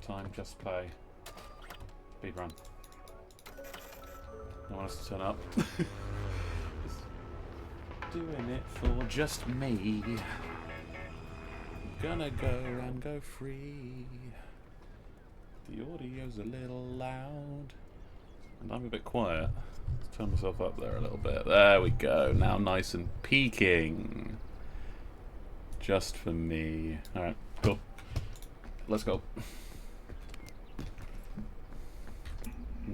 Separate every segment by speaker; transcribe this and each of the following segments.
Speaker 1: time, just play. Speedrun. No one else to turn up. Just doing it for just me. Gonna go and go free. The audio's a little loud. And I'm a bit quiet. Let's turn myself up there a little bit. There we go. Now nice and peaking. Just for me. Alright, cool. Let's go.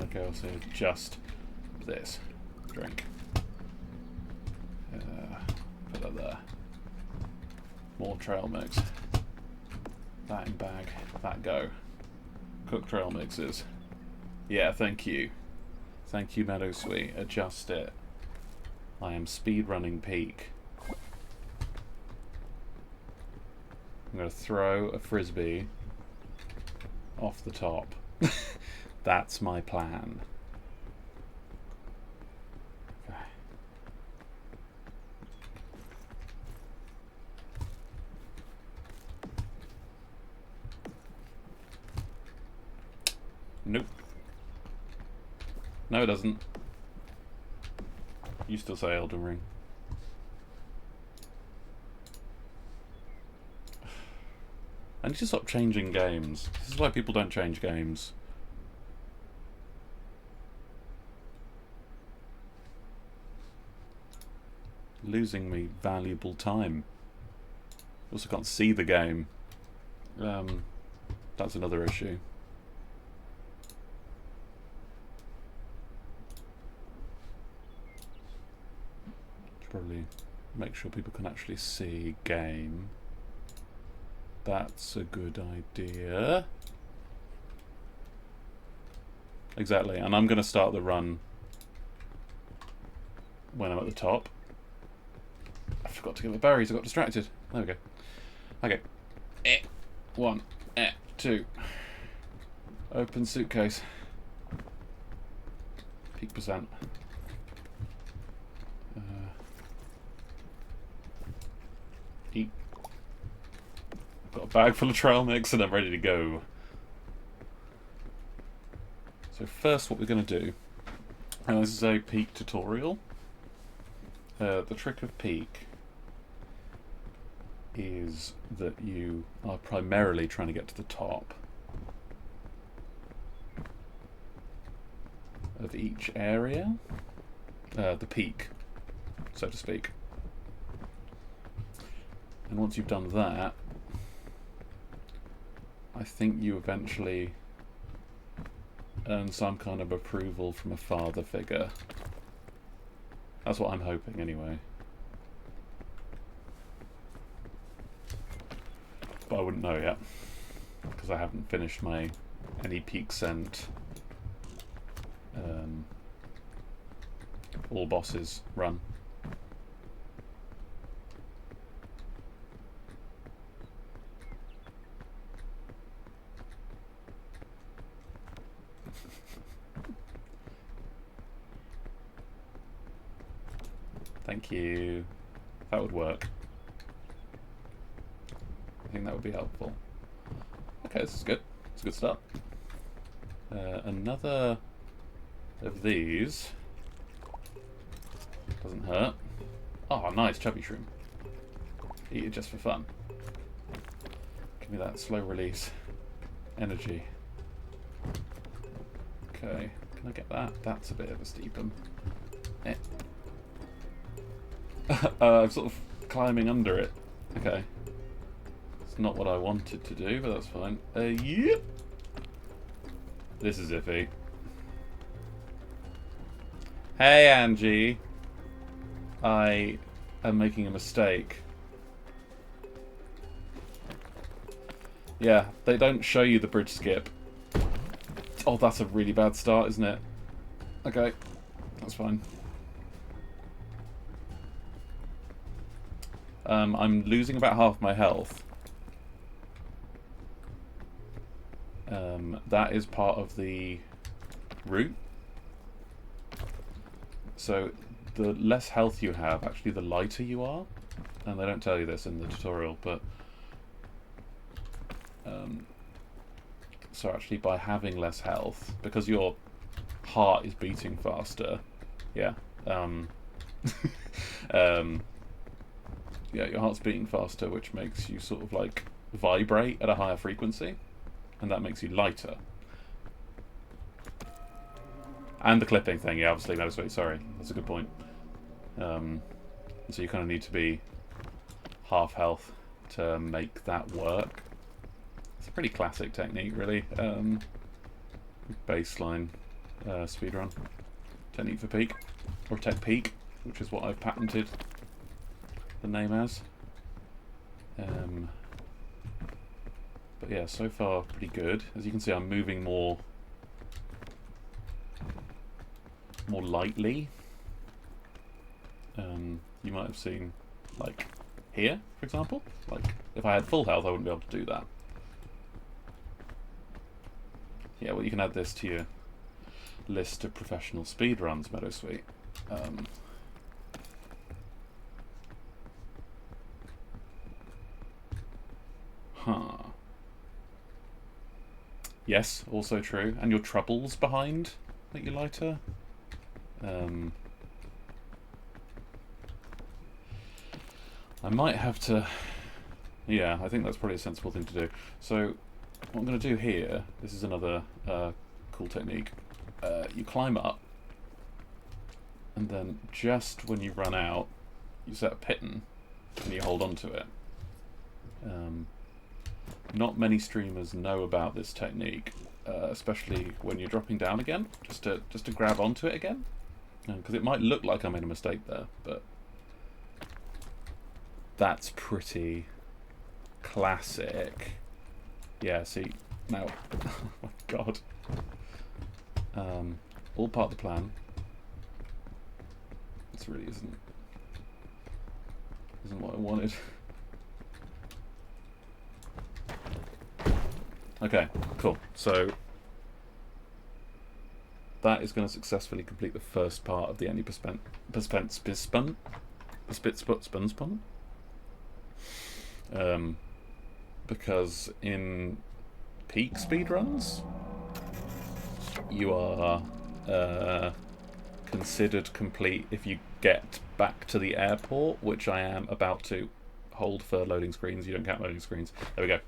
Speaker 1: Okay, I'll say just this. Drink. Put that there. More trail mix. That in bag. That go. Cook trail mixes. Yeah, thank you. Thank you, Meadowsweet. Adjust it. I am speedrunning peak. I'm going to throw a frisbee off the top. That's my plan. Okay. Nope. No, it doesn't. You still say Elden Ring. I need to stop changing games. This is why people don't change games. Losing me valuable time. Also can't see the game. That's another issue. Should probably make sure people can actually see game. That's a good idea. Exactly, and I'm going to start the run when I'm at the top. I forgot to get my berries, I got distracted. There we go. Okay. 1, 2. Open suitcase. Peak percent. Eat. Got a bag full of trail mix and I'm ready to go. So first what we're going to do, and this is a peak tutorial. The trick of peak is that you are primarily trying to get to the top of each area, the peak, so to speak. And once you've done that, I think you eventually earn some kind of approval from a father figure. That's what I'm hoping, anyway. But I wouldn't know yet, because I haven't finished my any peak scent all bosses run. Thank you. That would work. I think that would be helpful. Okay, this is good. It's a good start. Another of these doesn't hurt. Oh, nice chubby shroom. Eat it just for fun. Give me that slow release energy. Okay, can I get that? That's a bit of a steepen. I'm sort of climbing under it. Okay. It's not what I wanted to do, but that's fine. Yep. This is iffy. Hey, Angie. I am making a mistake. Yeah, they don't show you the bridge skip. Oh, that's a really bad start, isn't it? Okay, that's fine. I'm losing about half my health. That is part of the route. So the less health you have, actually the lighter you are. And they don't tell you this in the tutorial, but So actually by having less health, because your heart is beating faster, yeah, yeah, your heart's beating faster, which makes you sort of like vibrate at a higher frequency, and that makes you lighter. And the clipping thing, yeah, obviously, no, sorry, that's a good point. So you kind of need to be half health to make that work. It's a pretty classic technique, really. Baseline speedrun technique for peak, or tech peak, which is what I've patented the name as. But yeah, so far pretty good. As you can see, I'm moving more lightly. You might have seen, like, here, for example. Like, if I had full health, I wouldn't be able to do that. Yeah, well, you can add this to your list of professional speedruns, Meadowsweet. Huh. Yes, also true. And your troubles behind make you lighter. I might have to... Yeah, I think that's probably a sensible thing to do. So, what I'm going to do here, this is another cool technique. You climb up, and then just when you run out, you set a piton, and you hold on to it. Not many streamers know about this technique, especially when you're dropping down again, just to grab onto it again. Because it might look like I made a mistake there, but that's pretty classic. Yeah, see, now, oh my god. All part of the plan. This really isn't what I wanted. Okay, cool. So that is going to successfully complete the first part of the any spun. Because in peak speedruns, you are considered complete if you get back to the airport, which I am about to. Hold for loading screens. You don't count loading screens. There we go.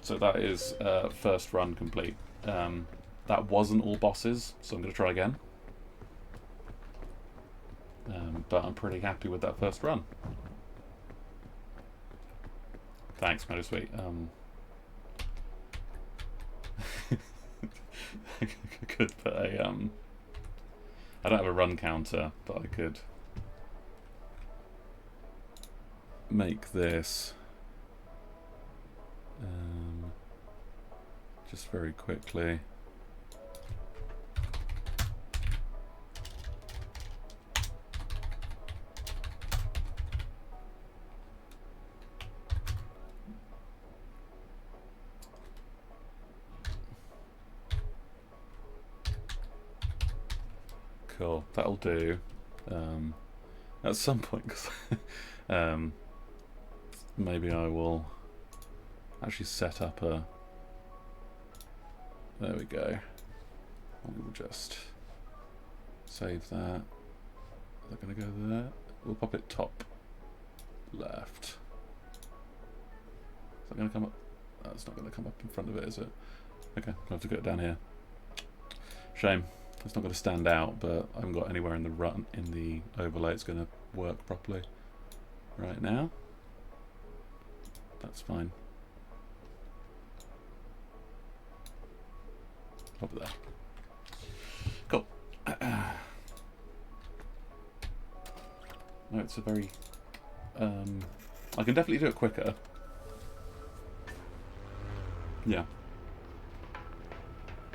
Speaker 1: So that is first run complete. That wasn't all bosses, so I'm going to try again. But I'm pretty happy with that first run. Thanks, Meadowsweet. I could put a I don't have a run counter, but I could make this just very quickly. Cool, that'll do. At some point, because maybe I will actually set up a... There we go. We'll just save that. Is that going to go there? We'll pop it top left. Is that going to come up? That's not going to come up in front of it, is it? Okay, I'll have to get it down here. Shame. It's not going to stand out, but I haven't got anywhere in the overlay it's going to work properly right now. That's fine. Over there. Cool. No, it's a very... I can definitely do it quicker. Yeah.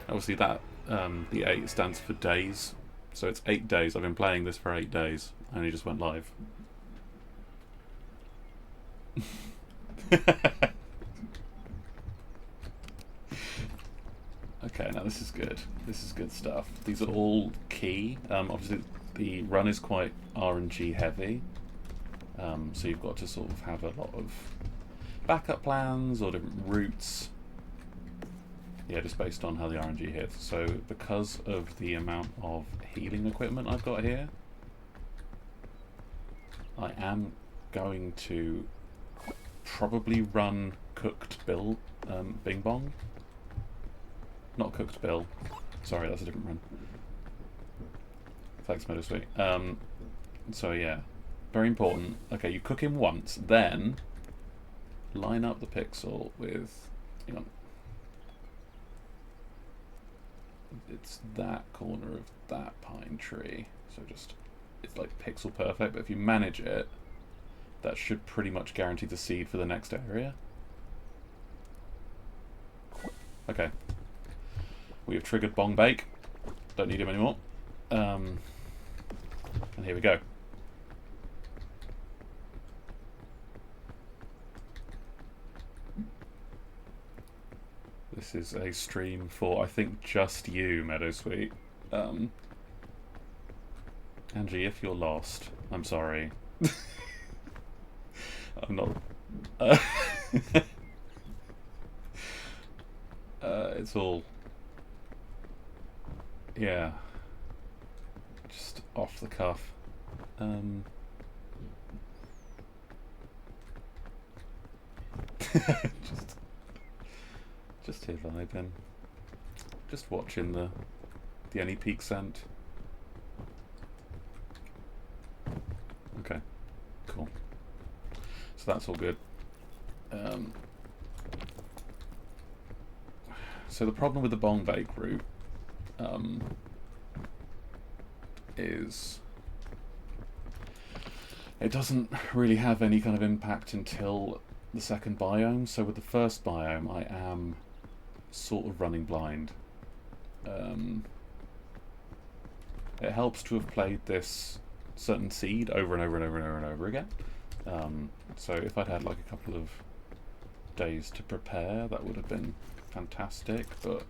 Speaker 1: Obviously that, the 8 stands for days. So it's 8 days. I've been playing this for 8 days. I only just went live. Okay, now this is good. This is good stuff. These are all key. Obviously, the run is quite RNG heavy, so you've got to sort of have a lot of backup plans or different routes. Yeah, just based on how the RNG hits. So because of the amount of healing equipment I've got here, I am going to probably run cooked Bill, Bing Bong. Not cooked Bill. Sorry, that's a different run. Thanks, Meadowsweet. So yeah, very important. Okay, you cook him once, then line up the pixel with, hang on, it's that corner of that pine tree. So just, it's like pixel perfect, but if you manage it, that should pretty much guarantee the seed for the next area. Okay. We have triggered Bong Bake. Don't need him anymore. And here we go. This is a stream for, I think, just you, Meadowsweet. Angie, if you're lost, I'm sorry. I'm not... it's all... Yeah. Just off the cuff. Just here vibing. Just watching the any peak scent. Okay, cool. So that's all good. So the problem with the Bong Bake route is it doesn't really have any kind of impact until the second biome. So with the first biome, I am sort of running blind. It helps to have played this certain seed over and over and over and over and over again. So if I'd had like a couple of days to prepare, that would have been fantastic, but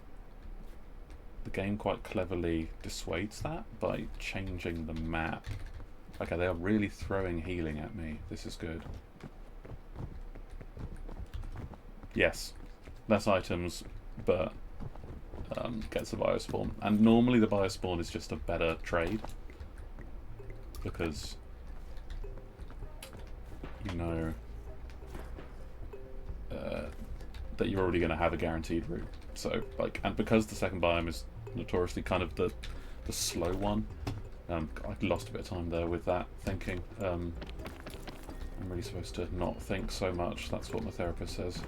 Speaker 1: the game quite cleverly dissuades that by changing the map. Okay, they are really throwing healing at me. This is good. Yes, less items, but gets a biospawn. And normally the biospawn is just a better trade, because you know that you're already going to have a guaranteed route. So, like, and because the second biome is notoriously kind of the slow one, I lost a bit of time there with that thinking. I'm really supposed to not think so much. That's what my therapist says.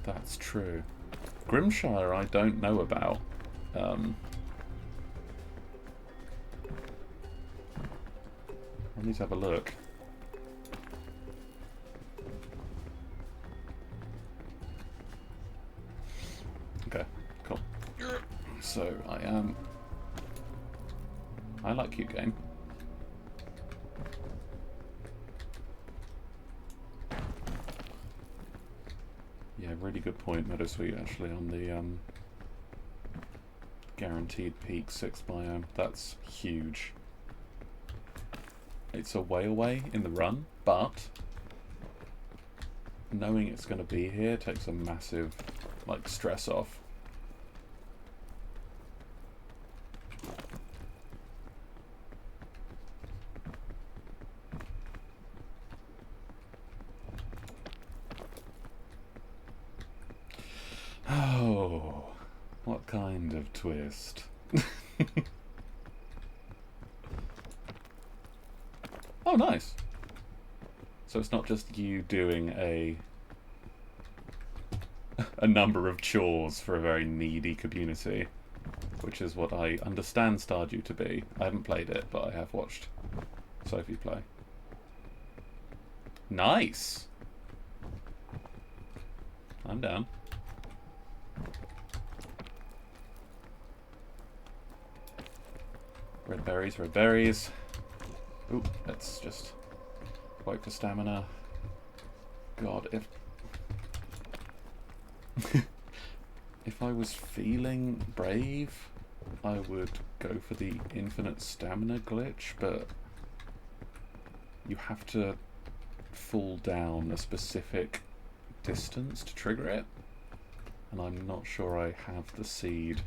Speaker 1: That's true. Grimshire I don't know about. I need to have a look. Okay, cool. So I like cute game. Yeah, really good point, Meadowsweet, actually, on the guaranteed peak 6 biome. That's huge. It's a way away in the run, but knowing it's going to be here takes a massive, like, stress off. Oh, what kind of twist? Oh, nice. So it's not just you doing a number of chores for a very needy community, which is what I understand Stardew to be. I haven't played it, but I have watched Sophie play. Nice. I'm down. Red berries, red berries. Ooh, let's just wait for stamina. God, if I was feeling brave, I would go for the infinite stamina glitch, but you have to fall down a specific distance to trigger it, and I'm not sure I have the seed.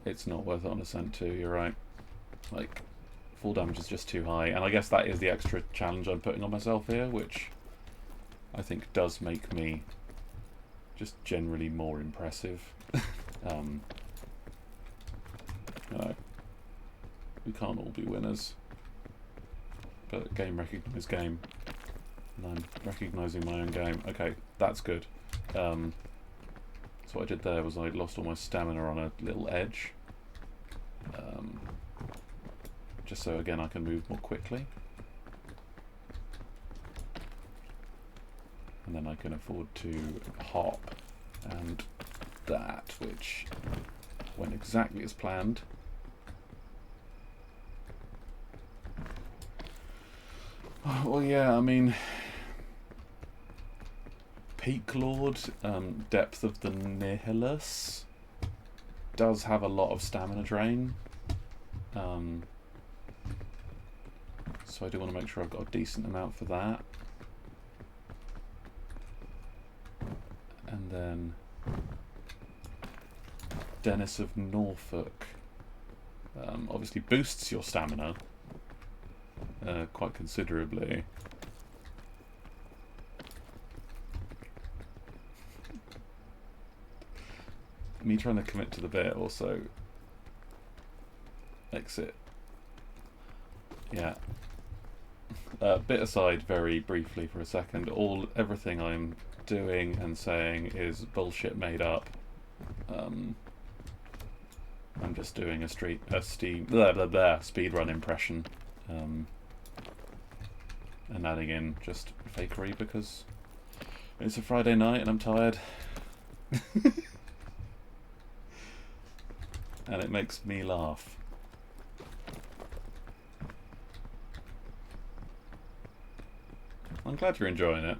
Speaker 1: It's not worth it on Ascent 2, you're right. Like, fall damage is just too high, and I guess that is the extra challenge I'm putting on myself here, which I think does make me just generally more impressive. No, we can't all be winners, but game recognises game, and I'm recognising my own game. Okay, that's good. So what I did there was I lost all my stamina on a little edge, just so again I can move more quickly, and then I can afford to hop and that, which went exactly as planned. Well, yeah, I mean, Peak Lord, Depth of the Nihilus, does have a lot of stamina drain, so I do want to make sure I've got a decent amount for that. And then Dennis of Norfolk obviously boosts your stamina quite considerably. Me trying to commit to the bit also exit. Yeah. Bit aside very briefly for a second, everything I'm doing and saying is bullshit made up. I'm just doing a speedrun impression, and adding in just fakery because it's a Friday night and I'm tired. And it makes me laugh. I'm glad you're enjoying it.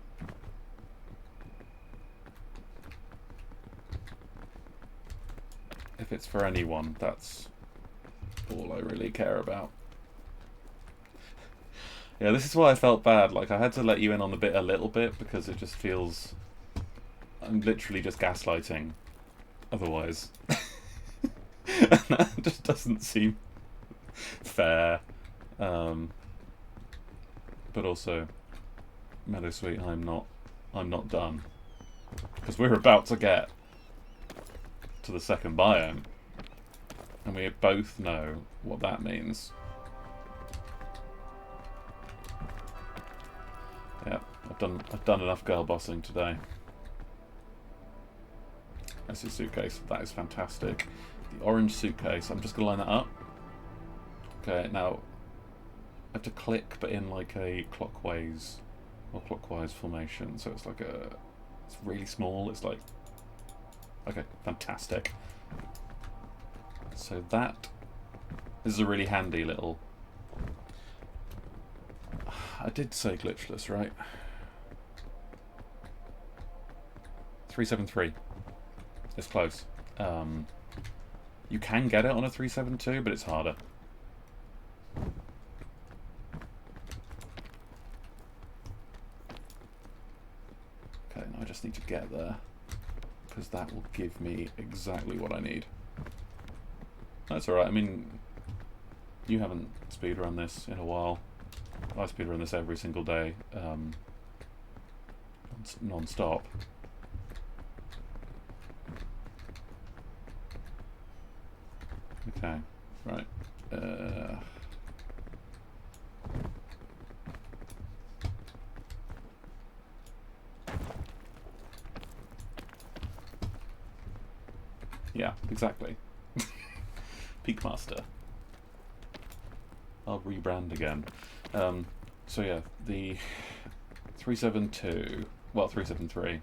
Speaker 1: If it's for anyone, that's all I really care about. Yeah, this is why I felt bad. Like, I had to let you in on the bit a little bit because it just feels... I'm literally just gaslighting otherwise. And that just doesn't seem fair. But also, Meadowsweet, I'm not done. Because we're about to get to the second biome, and we both know what that means. Yeah, I've done enough girl bossing today. That's his suitcase. That is fantastic. The orange suitcase. I'm just gonna line that up. Okay, now I have to click, but in like a clockwise formation. So it's like it's really small. It's like, okay, fantastic. So this is a really handy little... I did say glitchless, right? 373. It's close. You can get it on a 372, but it's harder. Okay, now I just need to get there, because that will give me exactly what I need. That's alright, I mean, you haven't speedrun this in a while. I speedrun this every single day, non-stop. Okay, right. Yeah, exactly. Peak Master. I'll rebrand again. So yeah, the 372, well 373,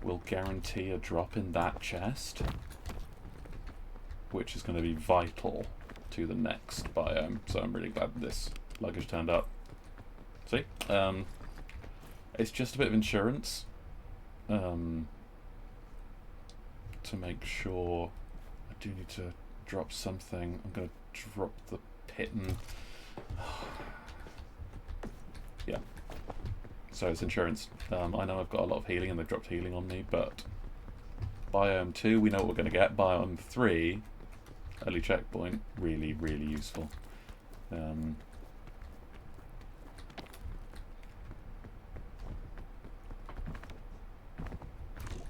Speaker 1: will guarantee a drop in that chest, which is going to be vital to the next biome. So I'm really glad this luggage turned up. See? It's just a bit of insurance to make sure. I do need to drop something. I'm going to drop the pitten. Yeah. So it's insurance. I know I've got a lot of healing and they've dropped healing on me, but Biome 2, we know what we're going to get. Biome 3, early checkpoint, really, really useful.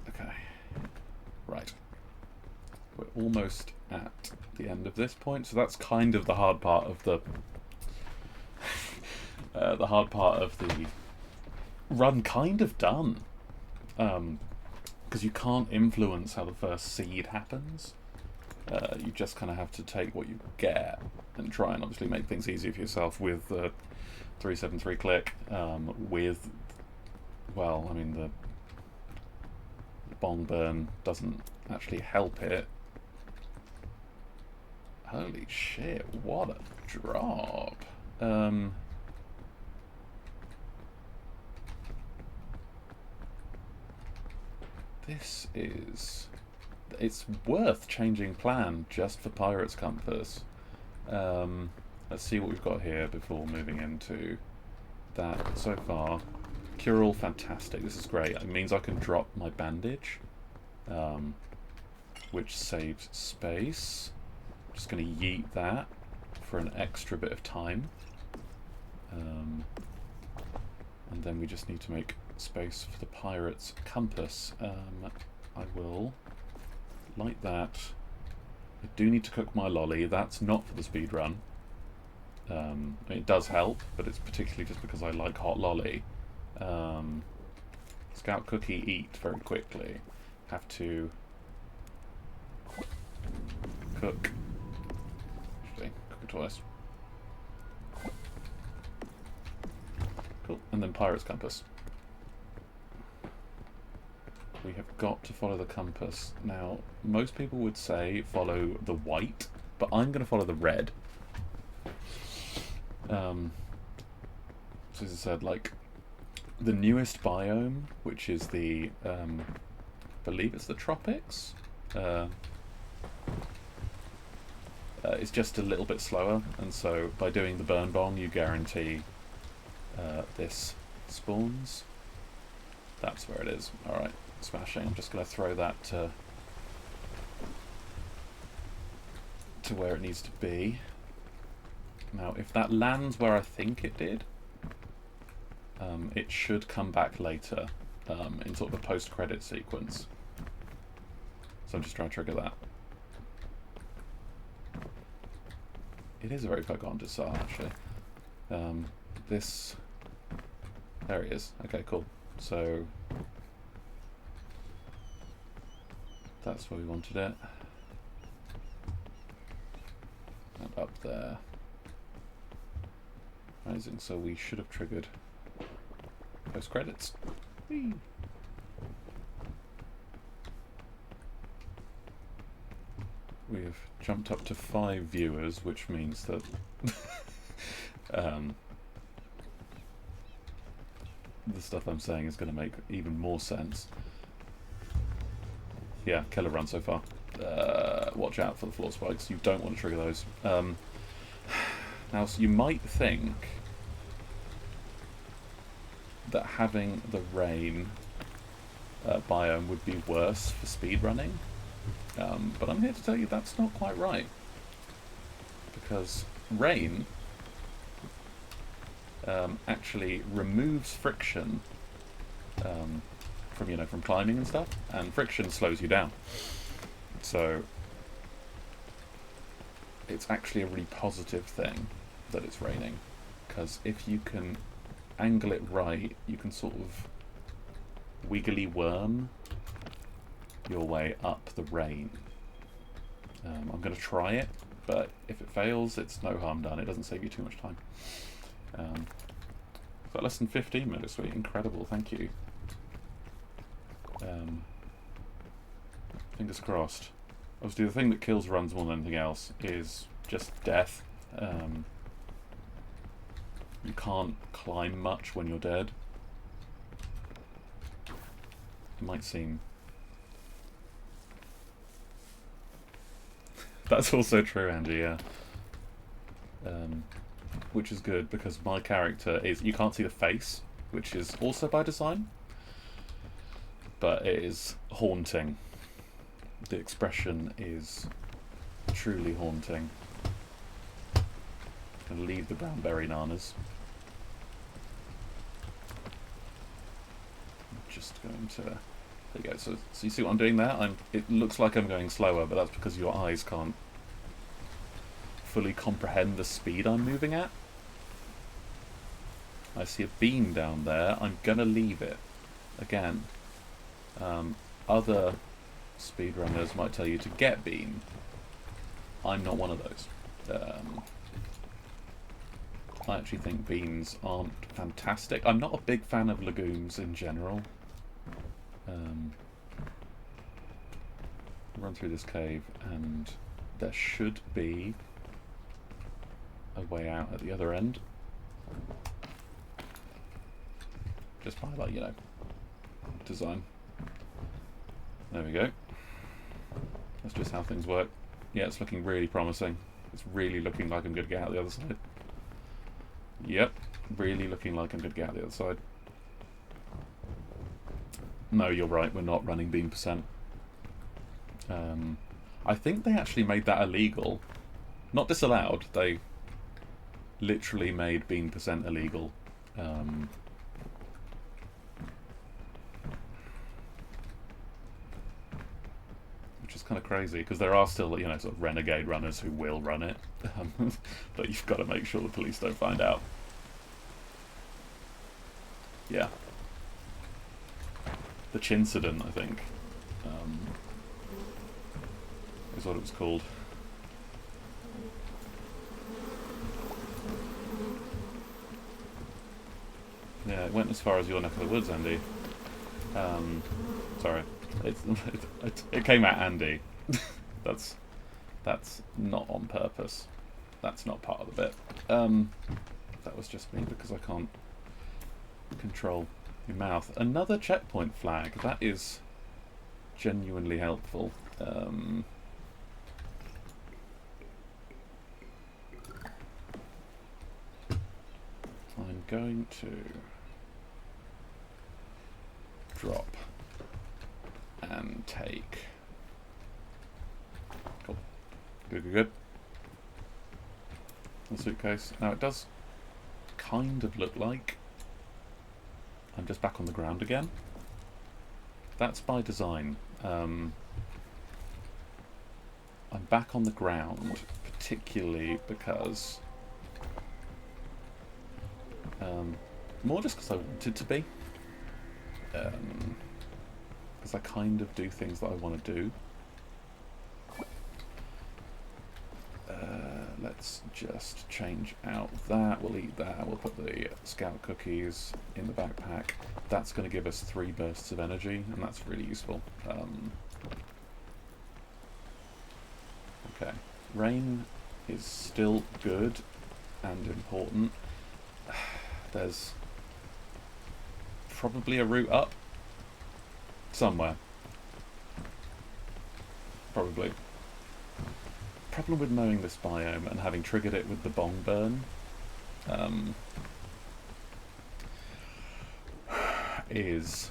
Speaker 1: Okay. Right. We're almost at the end of this point, so that's kind of the hard part of the the run kind of done, because you can't influence how the first seed happens. You just kind of have to take what you get and try and obviously make things easier for yourself with the 373 click, with, well, I mean, the bong burn doesn't actually help it. Holy shit, what a drop. This is... It's worth changing plan just for Pirate's Compass. Let's see what we've got here before moving into that. So far, Cure All, fantastic. This is great. It means I can drop my bandage, which saves space. Just going to yeet that for an extra bit of time. And then we just need to make space for the Pirate's Compass. I will light that. I do need to cook my lolly. That's not for the speed run. It does help, but it's particularly just because I like hot lolly. Scout cookie, eat very quickly. Have to cook. Actually, cook it twice. Cool. And then Pirate's Compass. We have got to follow the compass. Now, most people would say follow the white, but I'm going to follow the red. So as I said, like, the newest biome, which is the, I believe it's the tropics, is just a little bit slower, and so by doing the burn bong, you guarantee this spawns. That's where it is. Alright. Smashing. I'm just going to throw that to where it needs to be. Now, if that lands where I think it did, it should come back later in sort of a post-credit sequence. So I'm just trying to trigger that. It is a very Pocahontas style, actually. This... There he is. Okay, cool. So... That's where we wanted it. And up there. Amazing, so we should have triggered post credits. Whee. We have jumped up to 5 viewers, which means that the stuff I'm saying is going to make even more sense. Yeah, killer run so far. Watch out for the floor spikes. You don't want to trigger those. Now, so you might think that having the rain biome would be worse for speedrunning, but I'm here to tell you that's not quite right. Because rain actually removes friction from climbing and stuff, and friction slows you down. So it's actually a really positive thing that it's raining, because if you can angle it right, you can sort of wiggly worm your way up the rain. I'm going to try it, but if it fails, it's no harm done. It doesn't save you too much time. Got less than 15 minutes, sweet. Incredible, thank you. Fingers crossed. Obviously, the thing that kills runs more than anything else is just death. You can't climb much when you're dead. It might seem... That's also true, Angie, yeah. Which is good, because my character is... You can't see the face, which is also by design. But it is haunting. The expression is truly haunting. I'm going to leave the brownberry nanas. I'm just going to... There you go. So you see what I'm doing there? It looks like I'm going slower, but that's because your eyes can't fully comprehend the speed I'm moving at. I see a beam down there. I'm going to leave it. Again, other speedrunners might tell you to get beam. I'm not one of those. I actually think beams aren't fantastic. I'm not a big fan of legumes in general. Run through this cave, and there should be a way out at the other end. Just by, like, you know, design. There we go. That's just how things work. Yeah, it's looking really promising. It's really looking like I'm going to get out the other side. Yep, really looking like I'm going to get out the other side. No, you're right, we're not running beam percent. I think they actually made that illegal. Not disallowed, they literally made beam percent illegal. Which is kind of crazy, because there are still, you know, sort of renegade runners who will run it. But you've got to make sure the police don't find out. Yeah. The Chincident, I think, is what it was called. Yeah, it went as far as your neck of the woods, Andy. Sorry. It came at Andy. That's not on purpose. That's not part of the bit. That was just me because I can't control your mouth. Another checkpoint flag. That is genuinely helpful. I'm going to drop and take. Cool. Good. The suitcase. Now it does kind of look like I'm just back on the ground again. That's by design. I'm back on the ground, particularly because more just because I wanted to be. Because I kind of do things that I want to do. Let's just change out that. We'll eat that. We'll put the scout cookies in the backpack. That's going to give us 3 bursts of energy, and that's really useful. Okay. Rain is still good and important. There's probably a route up somewhere. Probably. Problem with knowing this biome and having triggered it with the bong burn is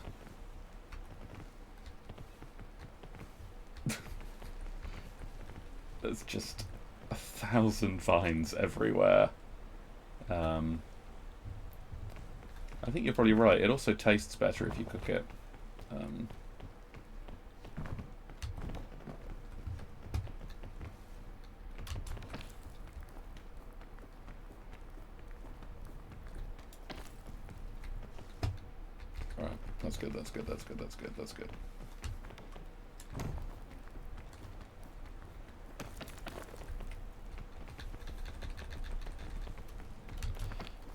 Speaker 1: there's just 1,000 vines everywhere. I think you're probably right. It also tastes better if you cook it. Alright, that's good.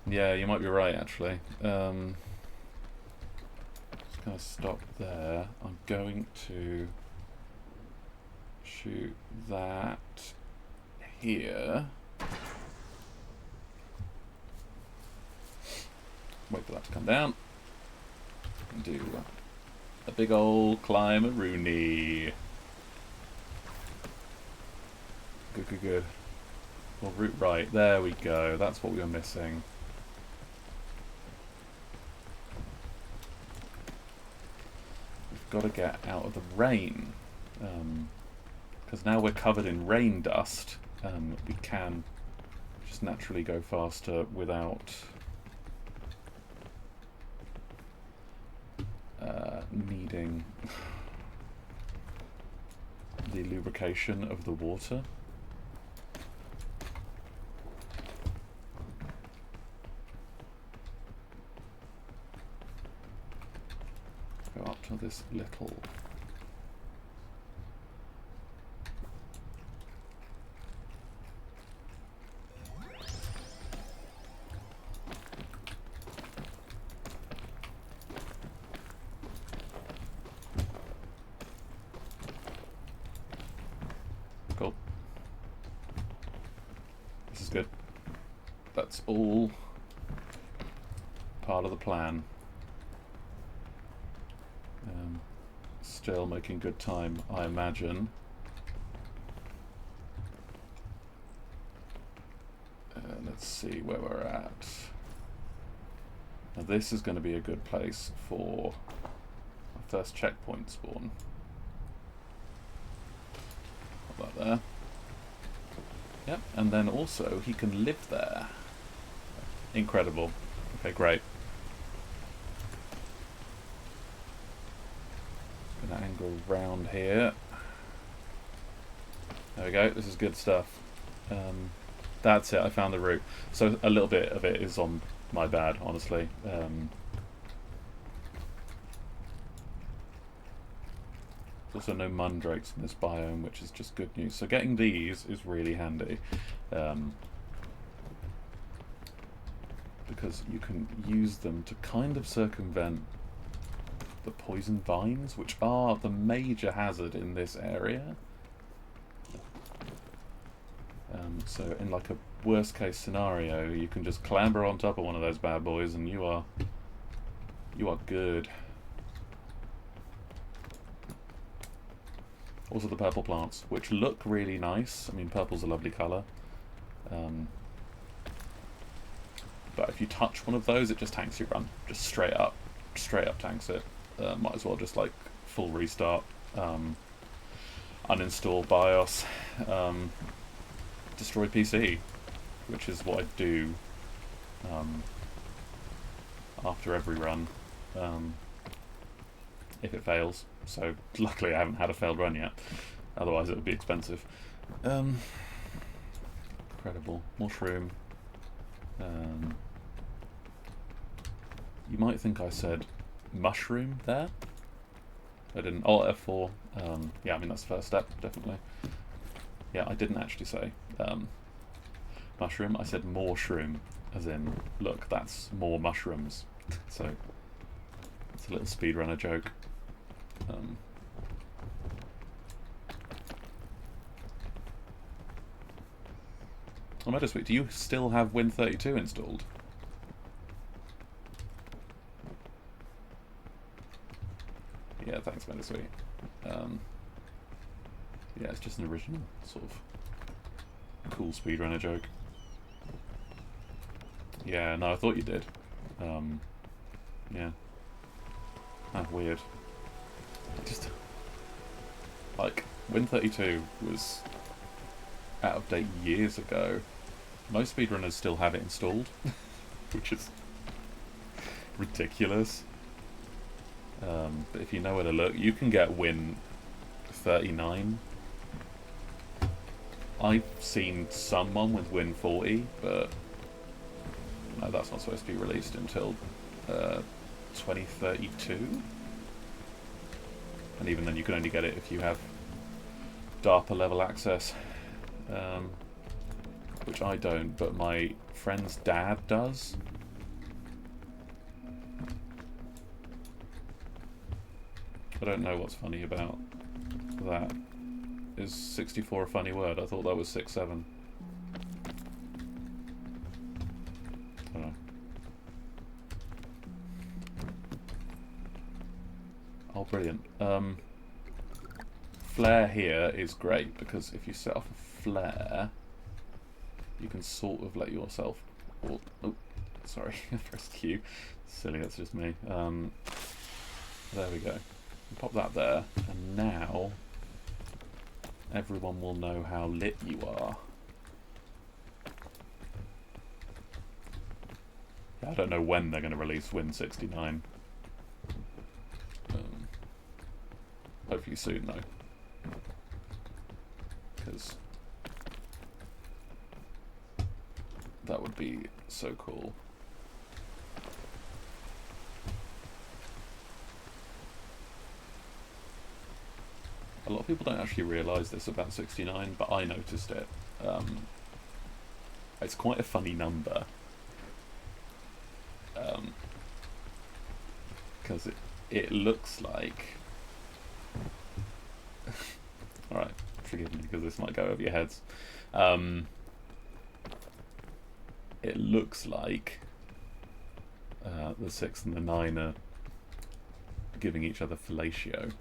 Speaker 1: Yeah, you might be right, actually. Just going to stop there. I'm going to shoot that here. Wait for that to come down. Do A big old climb-a-rooney. Good, good, good. Well, route right. There we go. That's what we were missing. We've got to get out of the rain. Because now we're covered in rain dust, we can just naturally go faster without needing the lubrication of the water. Go up to this little cool. This is good. That's all part of the plan. Still making good time, I imagine. Let's see where we're at. Now this is going to be a good place for our first checkpoint spawn. Put that there. Yep, and then also he can live there. Incredible. Okay, great. Gonna angle round here. There we go, this is good stuff. That's it, I found the route. So a little bit of it is on my bad, honestly. There's also no mundrakes in this biome, which is just good news. So getting these is really handy. Because you can use them to kind of circumvent the poison vines, which are the major hazard in this area. So in like a worst case scenario, you can just clamber on top of one of those bad boys and you are good. Also the purple plants, which look really nice. I mean, purple's a lovely colour. But if you touch one of those, it just tanks your run. Just straight up tanks it. Might as well just like full restart, uninstall BIOS, destroy PC, which is what I do after every run, if it fails. So luckily I haven't had a failed run yet, otherwise it would be expensive. Incredible. Mushroom. You might think I said mushroom there. I didn't. Alt F4. Yeah, I mean that's the first step, definitely. Yeah, I didn't actually say mushroom. I said more shroom, as in, look, that's more mushrooms. So it's a little speedrunner joke. Oh, Meadowsweet, do you still have Win32 installed? Yeah, thanks, Meadowsweet. Yeah, it's just an original sort of cool speedrunner joke. Yeah, no, I thought you did. Yeah. Ah, weird. Just like Win32 was out of date years ago. Most speedrunners still have it installed, which is ridiculous. But if you know where to look, you can get Win39. I've seen someone with Win40, but no, that's not supposed to be released until 2032. And even then you can only get it if you have DARPA level access, which I don't, but my friend's dad does. I don't know what's funny about that. Is 64 a funny word? I thought that was 67. I don't know. Oh, brilliant. Flare here is great because if you set off a flare, you can sort of let yourself... Oh, sorry, I pressed Q. Silly, that's just me. There we go. Pop that there, and now everyone will know how lit you are. I don't know when they're going to release Win 69. Hopefully soon, though. Because that would be so cool. A lot of people don't actually realise this about 69, but I noticed it. It's quite a funny number. Because it looks like... Alright, forgive me because this might go over your heads. It looks like the 6 and the 9 are giving each other fellatio.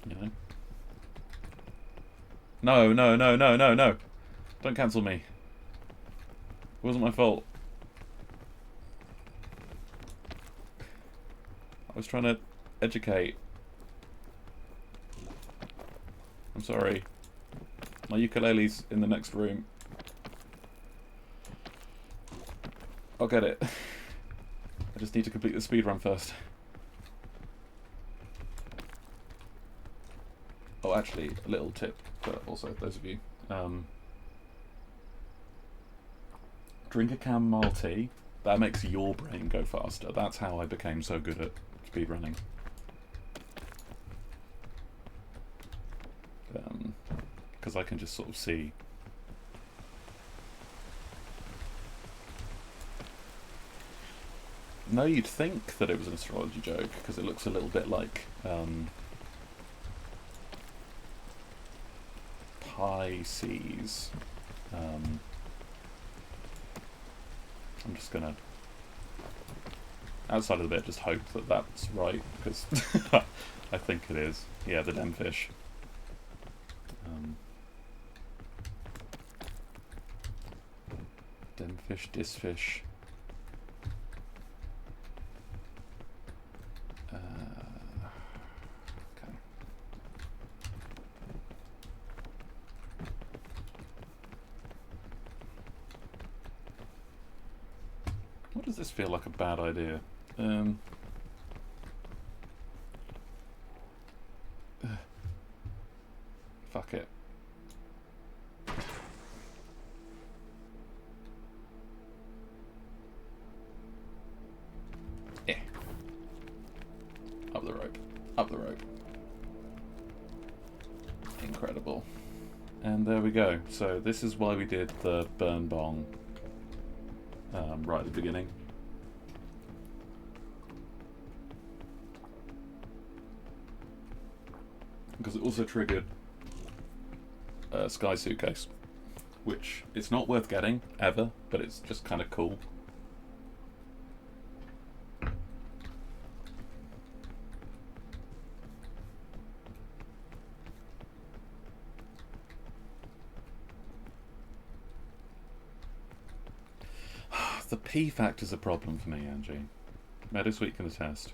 Speaker 1: You know? No, no, no, no, no, no! Don't cancel me. It wasn't my fault. I was trying to educate. I'm sorry. My ukulele's in the next room. I'll get it. I just need to complete the speedrun first. Oh, actually, a little tip for also those of you. Drink a chamomile tea. That makes your brain go faster. That's how I became so good at speedrunning. Because I can just sort of see. No, you'd think that it was an astrology joke, because it looks a little bit like Pisces. I'm just gonna, outside of the bit, just hope that that's right, because I think it is. Yeah, the demfish. Demfish, disfish. Okay. What does this feel like a bad idea? Fuck it. Up the rope. Up the rope. Incredible. And there we go. So this is why we did the burn bong right at the beginning. Because it also triggered a Sky Suitcase, which it's not worth getting, ever, but it's just kind of cool. The P factor's a problem for me, Angie. Meadowsweet can attest.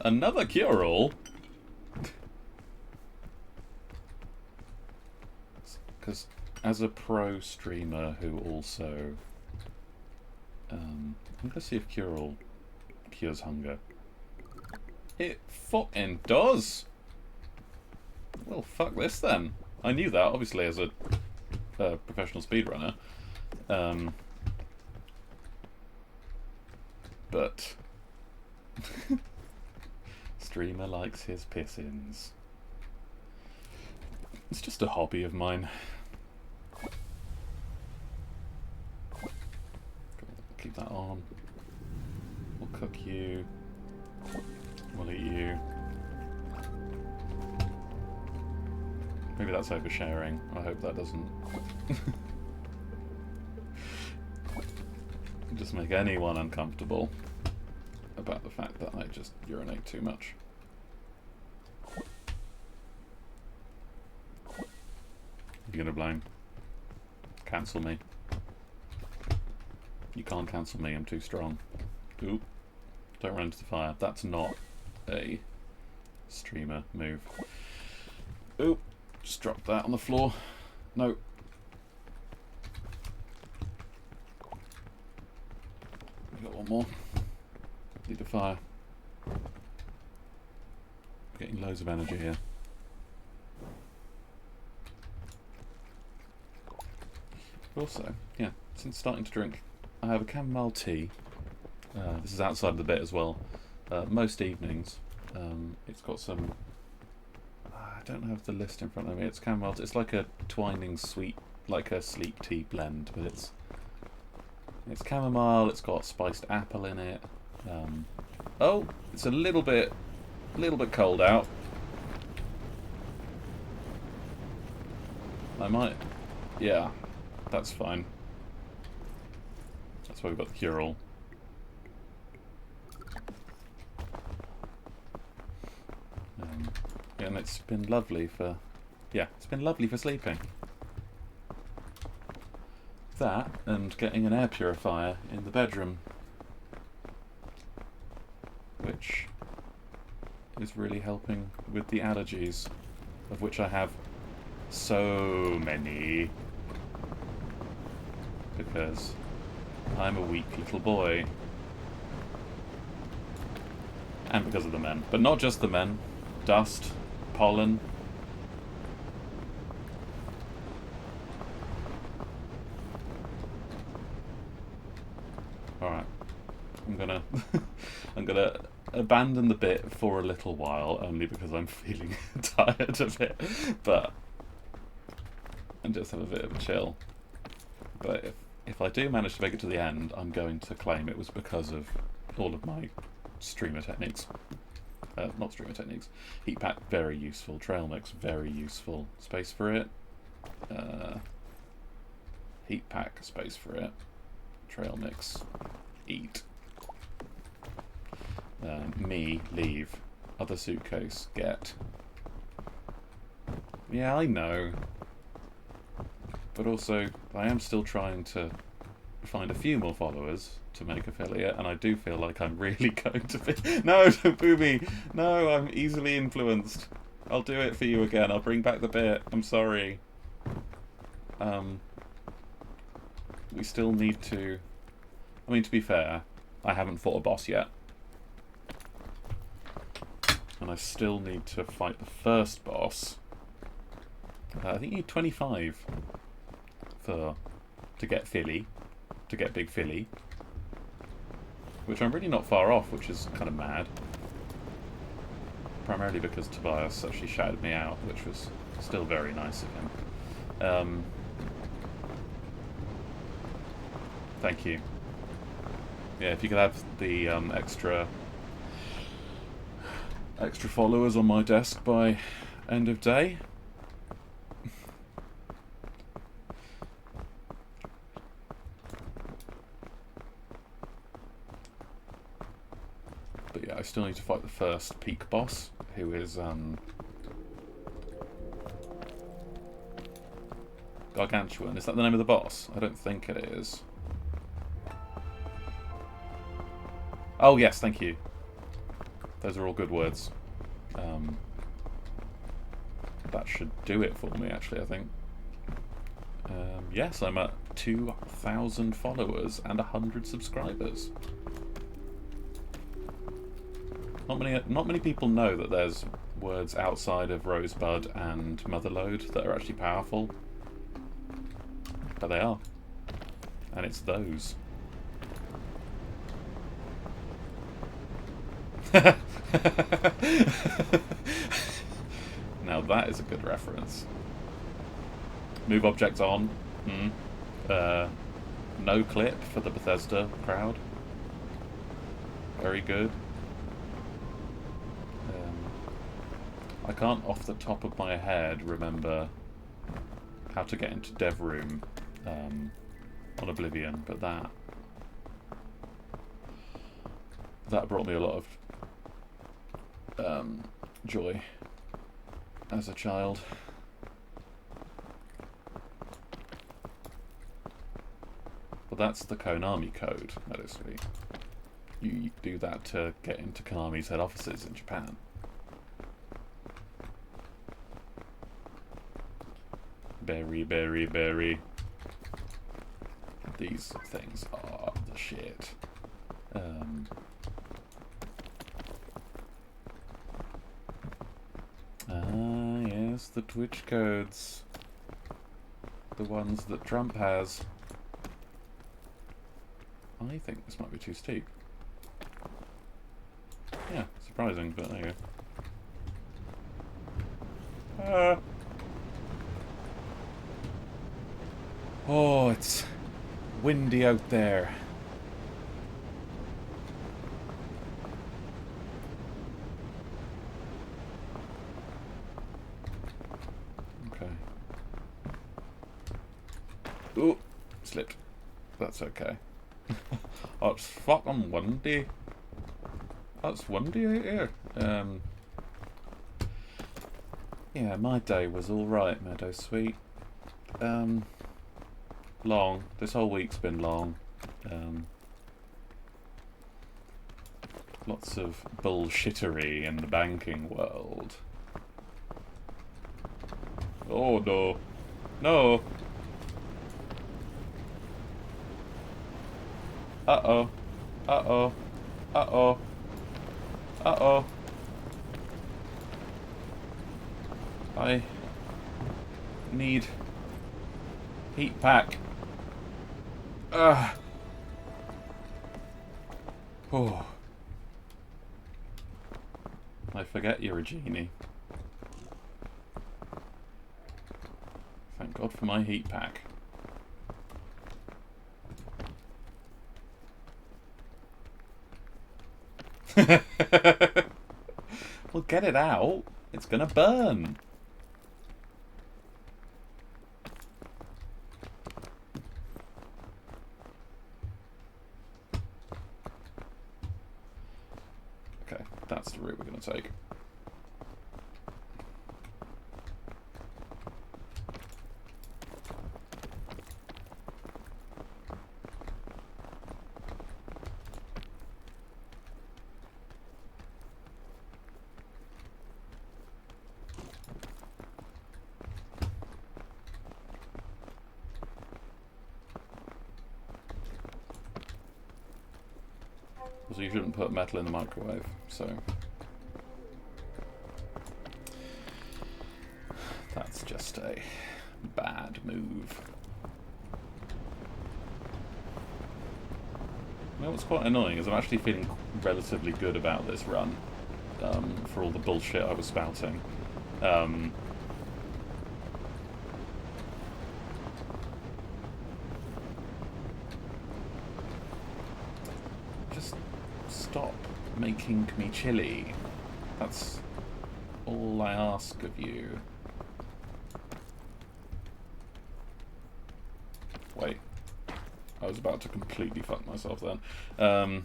Speaker 1: Another cure-all? Because as a pro streamer who also... I'm going to see if cure-all cures hunger. It fucking does! Well, fuck this then. I knew that, obviously, as a professional speedrunner. But... Streamer likes his pissins. It's just a hobby of mine. Keep that on. We'll cook you. We'll eat you. Maybe that's oversharing. I hope that doesn't just make anyone uncomfortable about the fact that I just urinate too much. You're gonna blame? Cancel me. You can't cancel me, I'm too strong. Oop. Don't run into the fire. That's not a streamer move. Oop. Just dropped that on the floor. No. We got one more. Need a fire. Getting loads of energy here. Also, yeah, since starting to drink, I have a chamomile tea. This is outside of the bit as well. Most evenings, it's got some. I don't have the list in front of me. It's chamomile. It's like a twining sweet, like a sleep tea blend, but it's chamomile. It's got spiced apple in it. Oh, it's a little bit cold out. I might. Yeah, that's fine. That's why we've got the cure-all. And it's been lovely for, yeah, it's been lovely for sleeping. That and getting an air purifier in the bedroom, which is really helping with the allergies, of which I have so many, because I'm a weak little boy. And because of the men. But not just the men. Dust, pollen. Alright. I'm gonna I'm gonna abandon the bit for a little while, only because I'm feeling tired of it. But and just have a bit of a chill. But if I do manage to make it to the end, I'm going to claim it was because of all of my streamer techniques. Not streamer techniques. Heat pack, very useful. Trail mix, very useful. Space for it. Heat pack, space for it. Trail mix, eat. Me, leave. Other suitcase, get. Yeah, I know. But also, I am still trying to find a few more followers to make affiliate, and I do feel like I'm really going to be... No, don't boo me! No, I'm easily influenced. I'll do it for you again. I'll bring back the bit. I'm sorry. We still need to... I mean, to be fair, I haven't fought a boss yet. And I still need to fight the first boss. I think you need 25 to get Philly. To get Big Philly. Which I'm really not far off, which is kind of mad. Primarily because Tobias actually shouted me out, which was still very nice of him. Thank you. Yeah, if you could have the extra followers on my desk by end of day. But yeah, I still need to fight the first peak boss, who is Gargantuan. Is that the name of the boss? I don't think it is. Oh yes, thank you. Those are all good words. That should do it for me, actually, I think. Yes, I'm at 2,000 followers and 100 subscribers. Not many people know that there's words outside of Rosebud and Motherlode that are actually powerful. But they are. And it's those. Now that is a good reference. Move objects on. No clip for the Bethesda crowd. Very good. I can't off the top of my head remember how to get into dev room on Oblivion, but that brought me a lot of joy as a child. But that's the Konami code, obviously. You do that to get into Konami's head offices in Japan. Berry, berry, berry. These things are the shit. Yes, the Twitch codes. The ones that Trump has. I think this might be too steep. Yeah, surprising, but there you go. Oh, it's windy out there. Okay. Ooh, slipped. That's okay. Oh, it's fucking windy. That's windy out here. Yeah, my day was alright, Meadow Sweet. Long. This whole week's been long. Lots of bullshittery in the banking world. Oh no. No! Uh-oh. Uh-oh. Uh-oh. Uh-oh. I need heat pack. Ugh. Oh. I forget you're a genie. Thank God for my heat pack. Well, get it out. It's gonna burn. Okay, that's the route we're gonna take. So you shouldn't put metal in the microwave, so that's just a bad move. You know what's quite annoying is I'm actually feeling relatively good about this run, for all the bullshit I was spouting. Just stop making me chilly. That's all I ask of you. Wait. I was about to completely fuck myself then. No,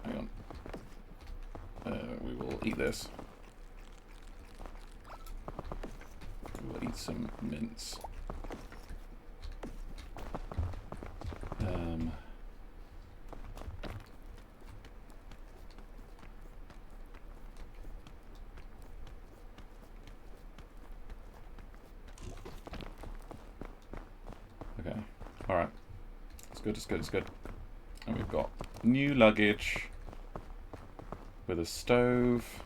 Speaker 1: hang on. We will eat this. We will eat some mince. Okay, alright. It's good, it's good, it's good. And we've got new luggage with a stove,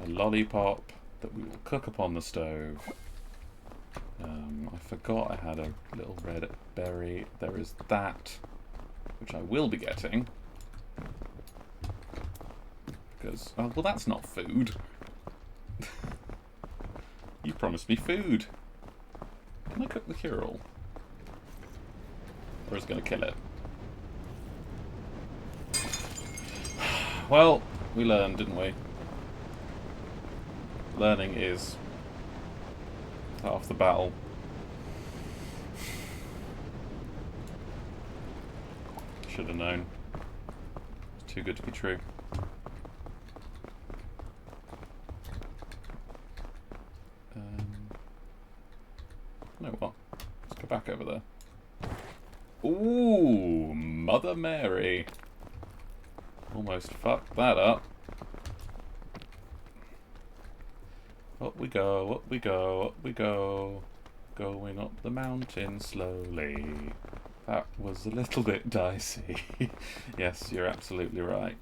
Speaker 1: a lollipop that we will cook upon the stove. I forgot I had a little red berry. There is that, which I will be getting. Because, oh, well, that's not food. You promised me food. Can I cook the cure-all? Or is it going to kill it? Well, we learned, didn't we? Learning is half the battle. Should have known. It's too good to be true. You know what? Let's go back over there. Ooh, Mother Mary. Almost fucked that up. Up we go, up we go, up we go. Going up the mountain slowly. That was a little bit dicey. Yes, you're absolutely right.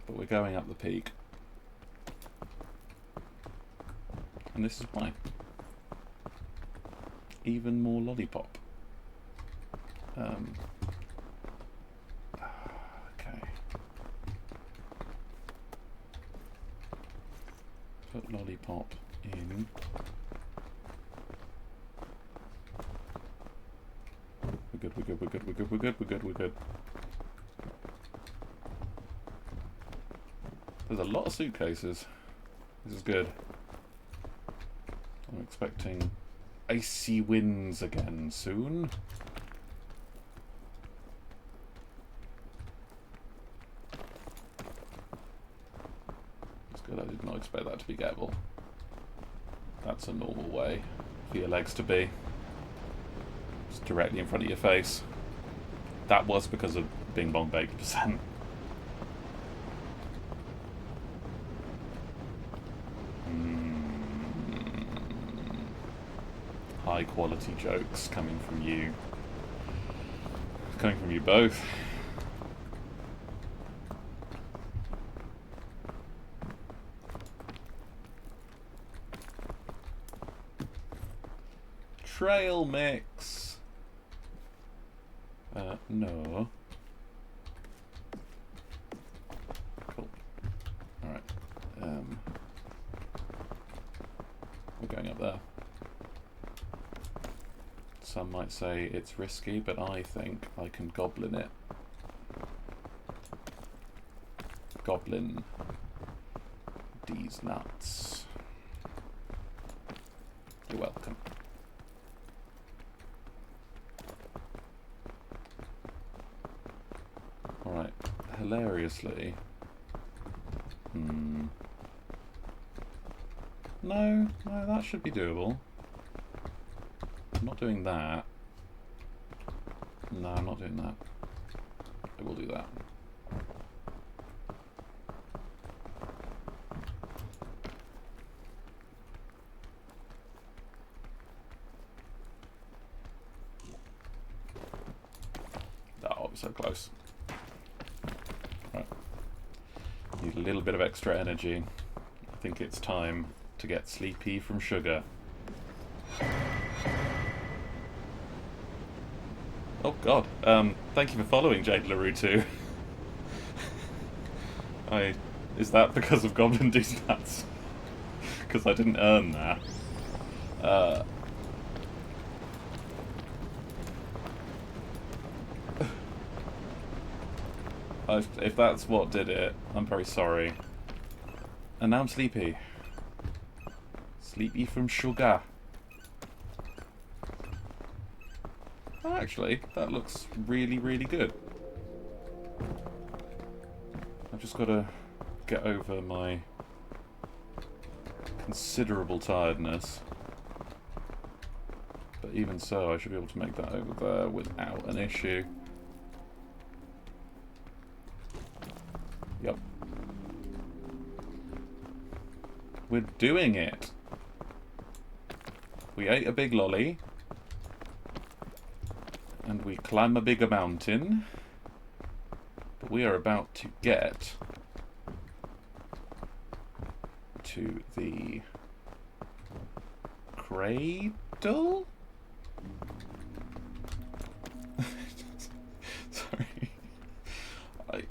Speaker 1: But we're going up the peak. And this is why. Even more lollipop. Okay. Put lollipop in. We're good, we're good, we're good, we're good, we're good, we're good, we're good. There's a lot of suitcases. This is good. I'm expecting icy winds again soon. That's good, I did not expect that to be gettable. That's a normal way for your legs to be. Just directly in front of your face. That was because of Bing Bong Baked percent. High quality jokes coming from you. Coming from you both. Trail mix. No. Cool. Alright. We're going up there. Some might say it's risky, but I think I can goblin it. Goblin these nuts. You're welcome. Alright, hilariously. No, that should be doable. I'm not doing that. No, I'm not doing that. I will do that. Oh, so close. Right. Need a little bit of extra energy. I think it's time to get sleepy from sugar. Oh god, thank you for following Jade LaRue too. Is that because of Goblin D's nuts? Because I didn't earn that. If that's what did it, I'm very sorry. And now I'm sleepy. Sleepy from sugar. Actually, that looks really, really good. I've just got to get over my considerable tiredness. But even so, I should be able to make that over there without an issue. Yep. We're doing it. We ate a big lolly. And we climb a bigger mountain. But we are about to get to the cradle? Sorry.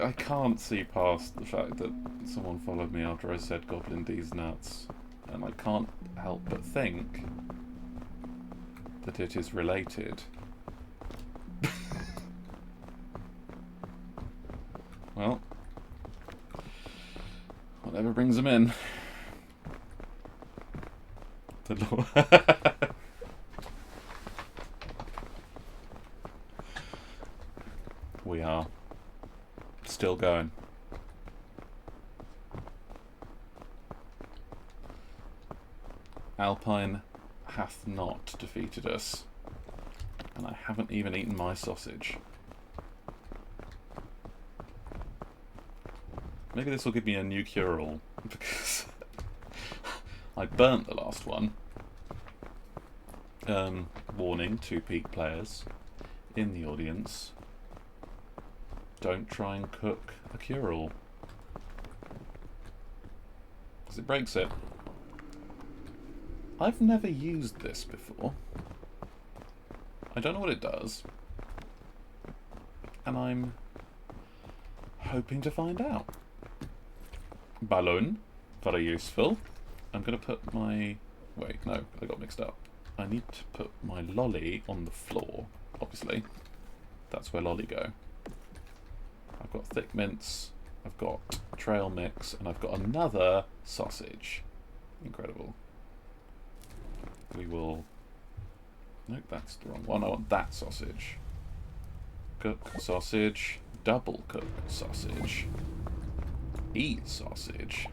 Speaker 1: I can't see past the fact that someone followed me after I said Goblin D's nuts. And I can't help but think that it is related. Well, whatever brings them in. We are still going. Alpine hath not defeated us, and I haven't even eaten my sausage. Maybe this will give me a new cure-all, because I burnt the last one. Warning to Peak players in the audience: don't try and cook a cure-all, because it breaks it. I've never used this before. I don't know what it does, and I'm hoping to find out. Balloon, very useful. I'm going to put my... Wait, no, I got mixed up. I need to put my lolly on the floor, obviously. That's where lolly go. I've got thick mints, I've got trail mix, and I've got another sausage. Incredible. We will... Nope, that's the wrong one. I want that sausage. Cook sausage. Double cook sausage. Eat sausage.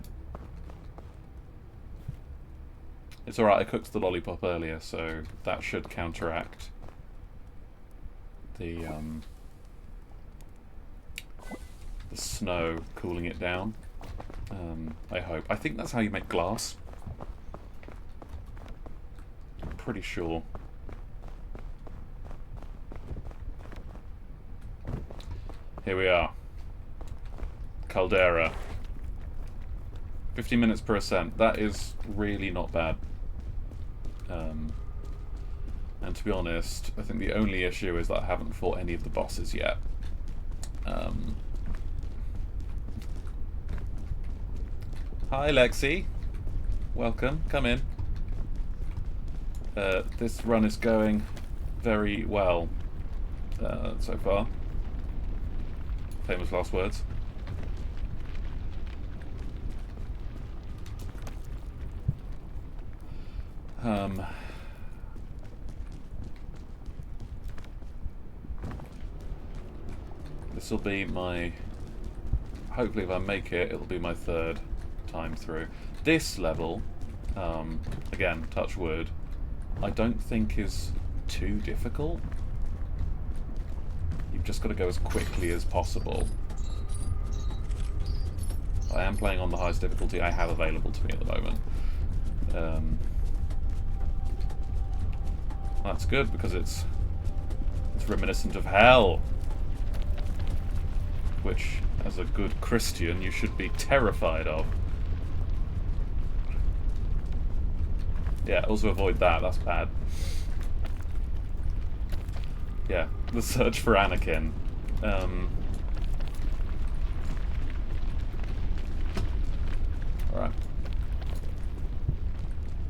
Speaker 1: It's alright, I cooked the lollipop earlier, so that should counteract the snow cooling it down. I hope. I think that's how you make glass. I'm pretty sure. Here we are. Caldera. 50 minutes per ascent. That is really not bad. And to be honest, I think the only issue is that I haven't fought any of the bosses yet. Hi Lexi. Welcome. Come in. This run is going very well so far. Famous last words. This will be my... Hopefully if I make it, it'll be my third time through. This level, again, touch wood, I don't think is too difficult. You've just got to go as quickly as possible. I am playing on the highest difficulty I have available to me at the moment. That's good, because it's reminiscent of hell. Which, as a good Christian, you should be terrified of. Yeah, also avoid that, that's bad. Yeah, the search for Anakin. Alright.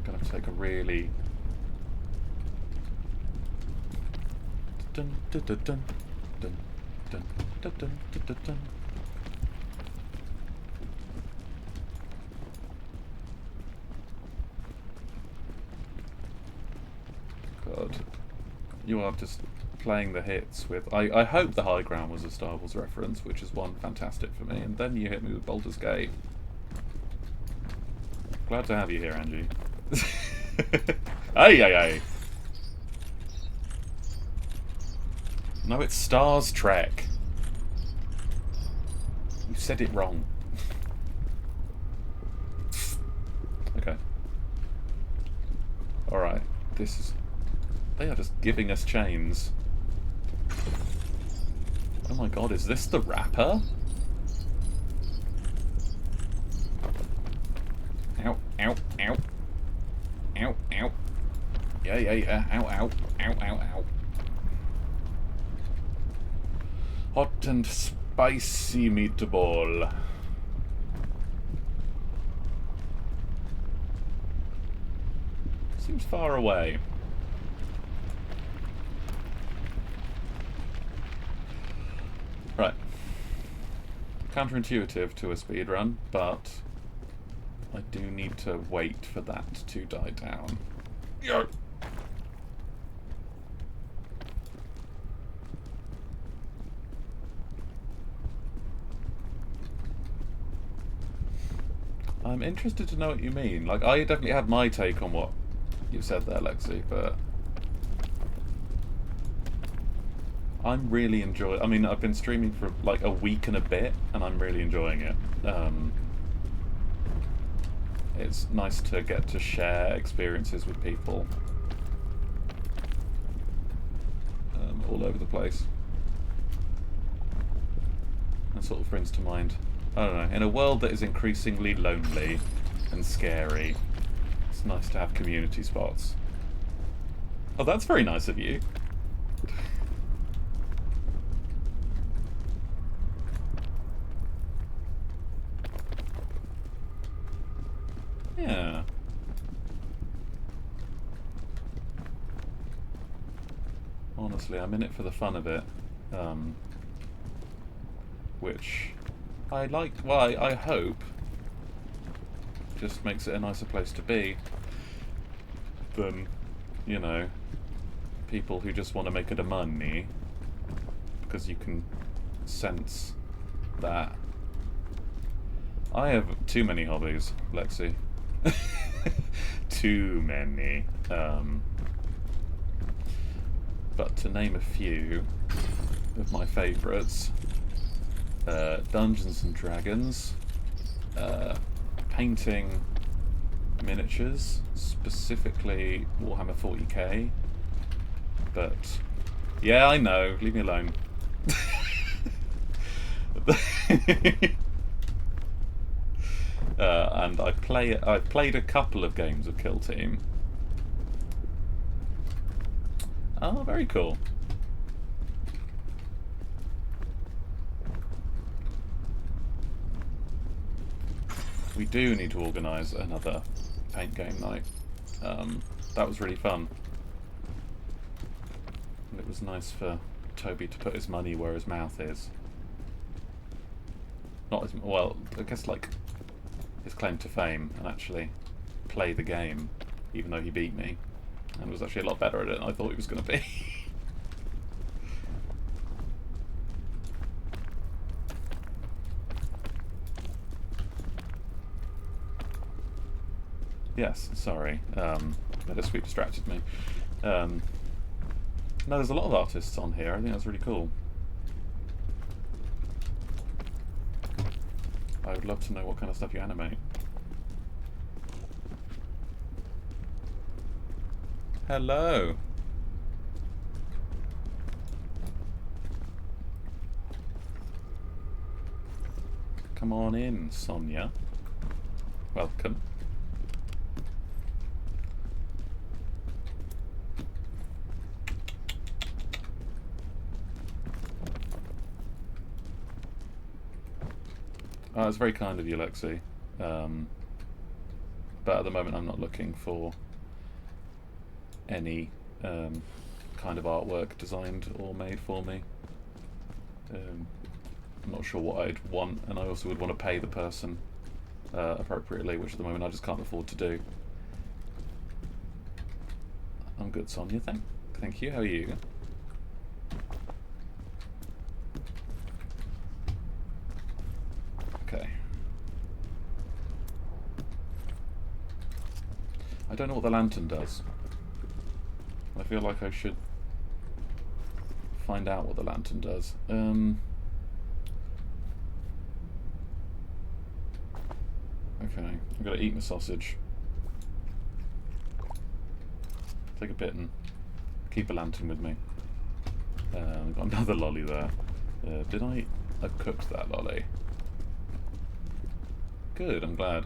Speaker 1: Gonna have to take a really... Dun, dun, dun, dun, dun, dun, dun, dun, dun, dun. God. You are just playing the hits with... I hope the high ground was a Star Wars reference, which is one fantastic for me, and then you hit me with Baldur's Gate. Glad to have you here, Angie. Ay, ay, ay. No, it's Stars Trek. You said it wrong. Okay. Alright, this is... They are just giving us chains. Oh my god, is this the rapper? Ow, ow, ow. Ow, ow. Yeah, yeah, yeah. Ow, ow. Ow, ow, ow. Hot and spicy meatball. Seems far away. Right. counterintuitive to a speedrun, but I do need to wait for that to die down. Yo! I'm interested to know what you mean. Like, I definitely have my take on what you said there, Lexi, but I'm really enjoying. I mean, I've been streaming for like a week and a bit, and I'm really enjoying it. It's nice to get to share experiences with people all over the place. That sort of brings to mind, I don't know, in a world that is increasingly lonely and scary, it's nice to have community spots. Oh, that's very nice of you. Yeah. Honestly, I'm in it for the fun of it. Which I like, well, I hope just makes it a nicer place to be than, you know, people who just want to make it a money, because you can sense that. I have too many hobbies, Lexi. Too many. But to name a few of my favourites, Dungeons and Dragons, painting miniatures, specifically Warhammer 40k, but yeah, I know, leave me alone. And I've played a couple of games of Kill Team. Oh, very cool. We do need to organise another paint game night. That was really fun. And it was nice for Toby to put his money where his mouth is. Not as well, I guess, like, his claim to fame, and actually play the game, even though he beat me, and was actually a lot better at it than I thought he was going to be. Yes, sorry. Bittersweet distracted me. No, there's a lot of artists on here. I think that's really cool. I would love to know what kind of stuff you animate. Hello! Come on in, Sonia. Welcome. Oh, it's very kind of you, Lexi. But at the moment I'm not looking for any kind of artwork designed or made for me. I'm not sure what I'd want, and I also would want to pay the person appropriately, which at the moment I just can't afford to do. I'm good, Sonia. Thank you. How are you? Okay. I don't know what the lantern does. I feel like I should find out what the lantern does. Okay, I've got to eat my sausage. Take a bit and keep a lantern with me. I've got another lolly there. Did I cooked that lolly? Good, I'm glad.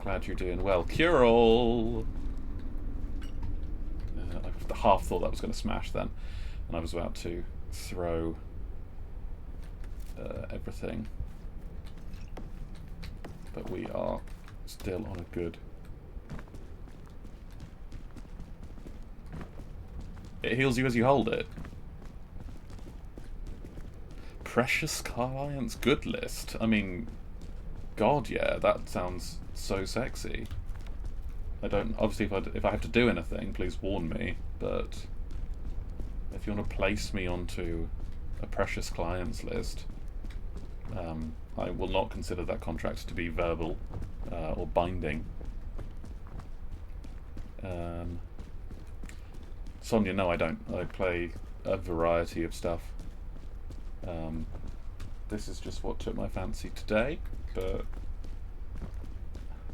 Speaker 1: Glad you're doing well. Cure all! I half thought that was going to smash then, and I was about to throw everything. But we are still on a good... It heals you as you hold it. Precious clients good list. I mean, God, yeah, that sounds so sexy. I don't, obviously if I have to do anything, please warn me, but if you want to place me onto a precious clients list, I will not consider that contract to be verbal or binding. Sonia, no, I don't. I play a variety of stuff. This is just what took my fancy today, but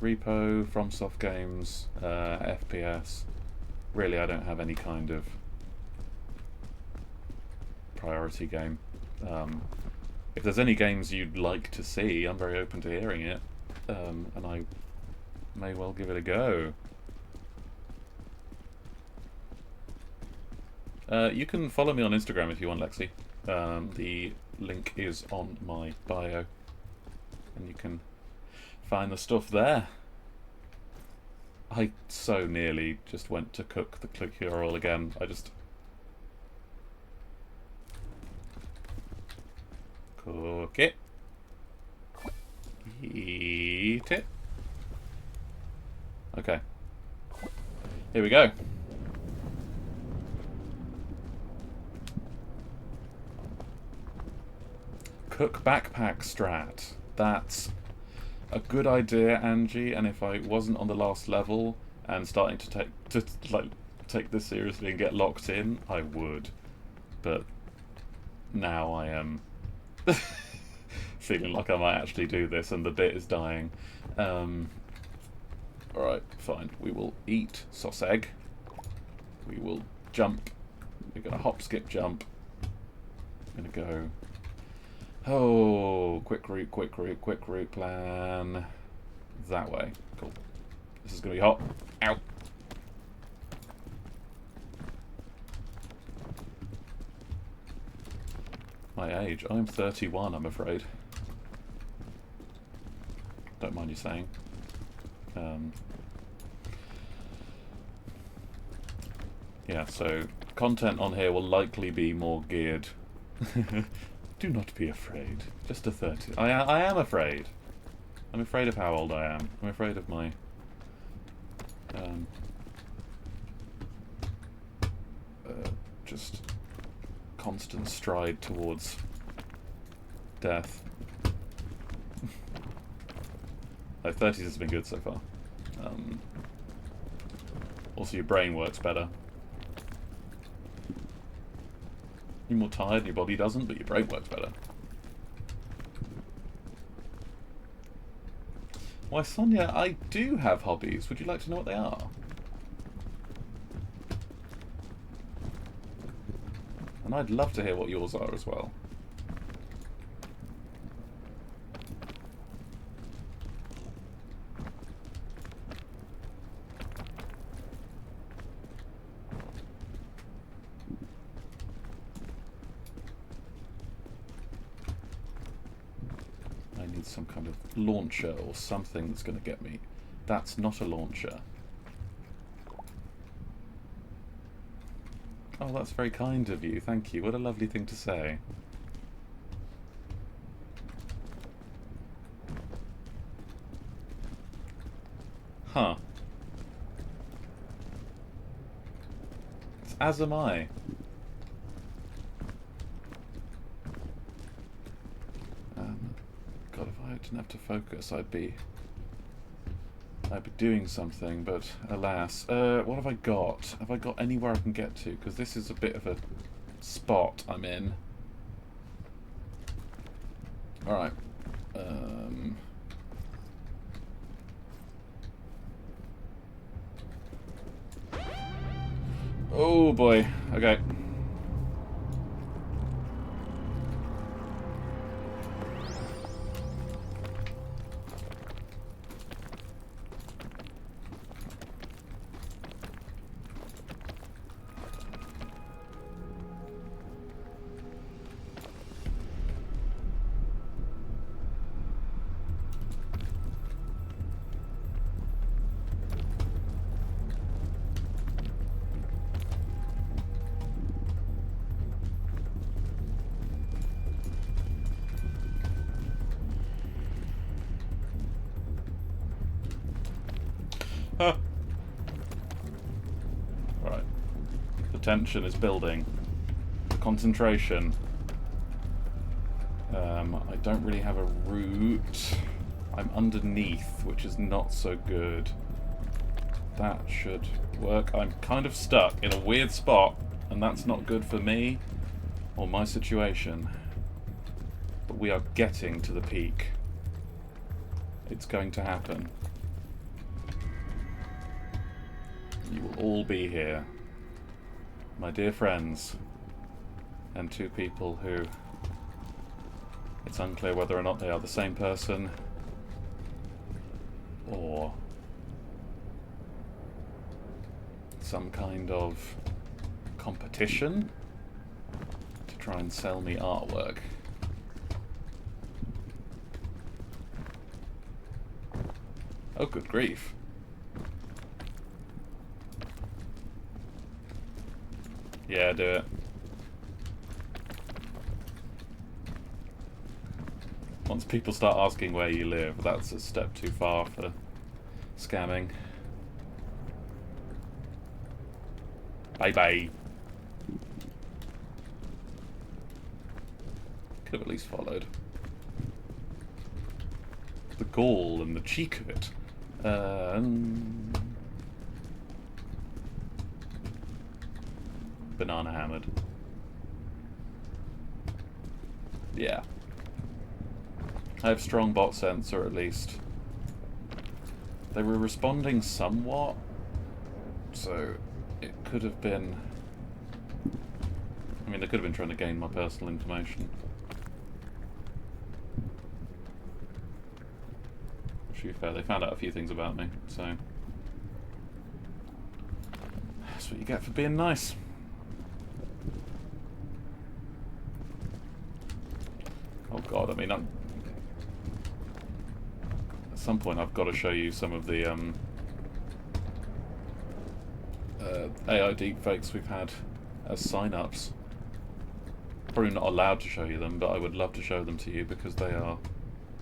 Speaker 1: Repo, FromSoft games, FPS, really I don't have any kind of priority game. If there's any games you'd like to see, I'm very open to hearing it, and I may well give it a go. You can follow me on Instagram if you want, Lexi. The link is on my bio, and you can find the stuff there. I so nearly just went to cook the click URL again. I just... Cook it. Eat it. Okay. Here we go. Cook backpack strat. That's a good idea, Angie, and if I wasn't on the last level and starting to take this seriously and get locked in, I would. But now I am feeling like I might actually do this and the bit is dying. Alright, fine. We will eat sauce egg. We will jump. We're gonna hop, skip, jump. I'm gonna go... Oh, quick route plan. That way. Cool. This is gonna be hot. Ow! My age. I'm 31, I'm afraid. Don't mind you saying. Yeah, so content on here will likely be more geared. Do not be afraid. Just a 30. I am afraid. I'm afraid of how old I am. I'm afraid of my... just constant stride towards death. Like 30s has been good so far. Also, your brain works better. You're more tired and your body doesn't, but your brain works better. Why, Sonia, I do have hobbies. Would you like to know what they are? And I'd love to hear what yours are as well. Some kind of launcher or something that's going to get me. That's not a launcher. Oh, that's very kind of you. Thank you. What a lovely thing to say. Huh. As am I. God, if I didn't have to focus, I'd be doing something, but alas. What have I got? Have I got anywhere I can get to? Because this is a bit of a spot I'm in. Alright. Oh boy. Okay. The tension is building. The concentration. I don't really have a route. I'm underneath, which is not so good. That should work. I'm kind of stuck in a weird spot, and that's not good for me or my situation. But we are getting to the peak. It's going to happen. You will all be here. My dear friends. And two people who... it's unclear whether or not they are the same person. Or... some kind of competition to try and sell me artwork. Oh, good grief. Yeah, do it. Once people start asking where you live, that's a step too far for scamming. Bye-bye. Could have at least followed. The gall and the cheek of it. Banana hammered. Yeah. I have strong bot sense, or at least they were responding somewhat, so it could have been... I mean, they could have been trying to gain my personal information. To be fair, they found out a few things about me, so... that's what you get for being nice. Oh god, I mean, at some point I've got to show you some of the AI deepfakes we've had as sign-ups. Probably not allowed to show you them, but I would love to show them to you because they are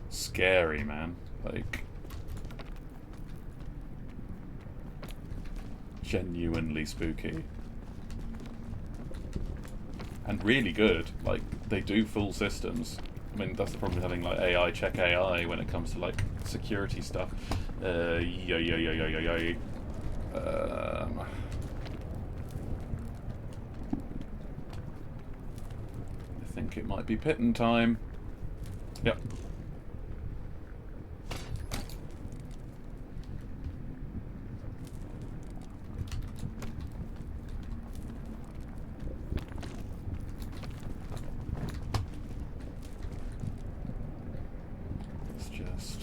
Speaker 1: scary, man. Like, genuinely spooky. And really good. Like, they do full systems. I mean, that's the problem with having, like, AI check AI when it comes to, like, security stuff. I think it might be pitting time. Yep. Let's just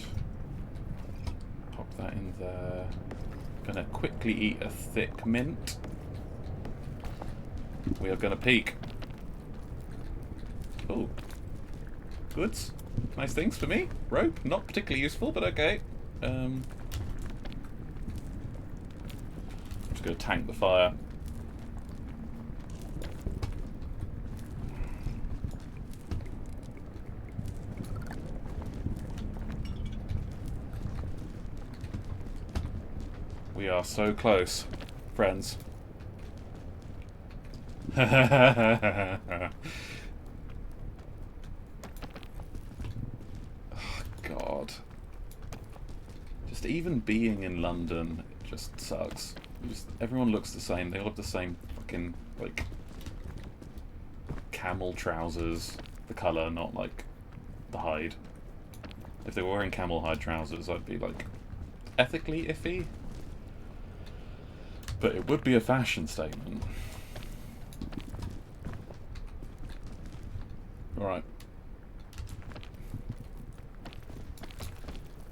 Speaker 1: pop that in there. Gonna quickly eat a thick mint. We are gonna peak. Oh, goods. Nice things for me. Rope, not particularly useful, but okay. Just gonna tank the fire. We are so close, friends. God. Just even being in London just sucks. Everyone looks the same. They all have the same fucking, like, camel trousers. The colour, not, like, the hide. If they were wearing camel hide trousers, I'd be, like, ethically iffy. But it would be a fashion statement. Alright.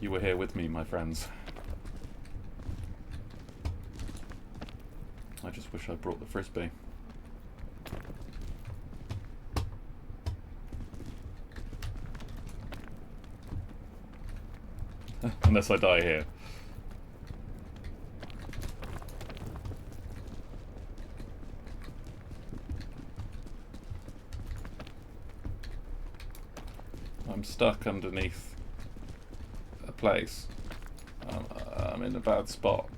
Speaker 1: You were here with me, my friends. I just wish I brought the frisbee. Unless I die here. I'm stuck underneath a place. I'm in a bad spot.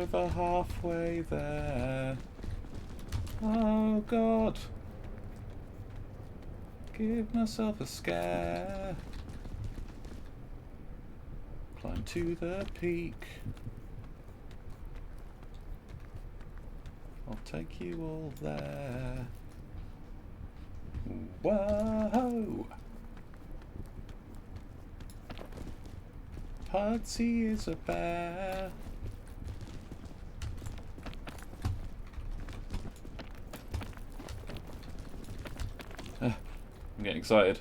Speaker 1: over halfway there. Oh God. Give myself a scare. Climb to the peak. I'll take you all there. Whoa! Pudsey is a bear. I'm getting excited.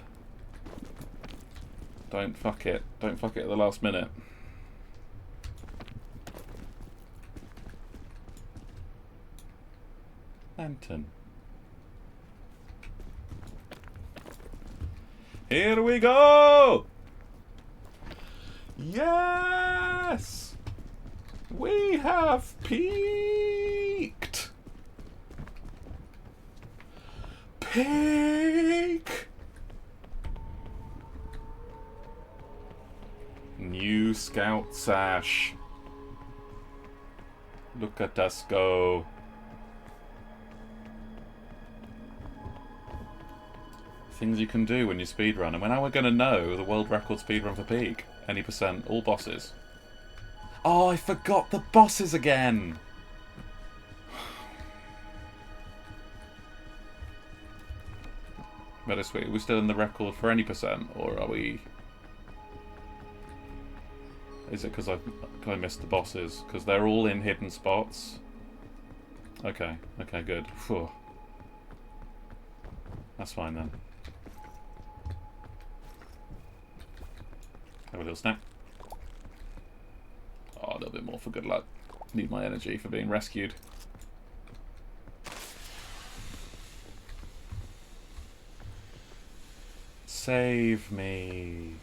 Speaker 1: Don't fuck it. Don't fuck it at the last minute. Lantern. Here we go! Yes! We have peaked! Peak! New scout sash. Look at us go. Things you can do when you speedrun. And when are we going to know the world record speedrun for peak? Any percent, all bosses. Oh, I forgot the bosses again! Better sweet. Are we still in the record for any percent, or are we... Is it because I missed the bosses? Because they're all in hidden spots. Okay, okay, good. Phew. That's fine then. Have a little snack. Oh, a little bit more for good luck. Need my energy for being rescued. Save me.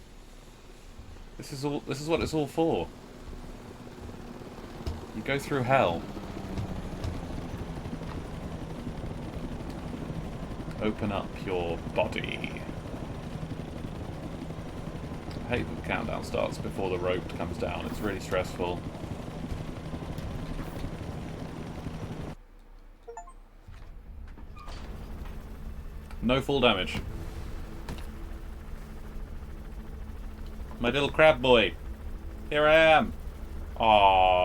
Speaker 1: This is what it's all for. You go through hell. Open up your body. I hate that the countdown starts before the rope comes down. It's really stressful. No full damage. My little crab boy. Here I am. Aww.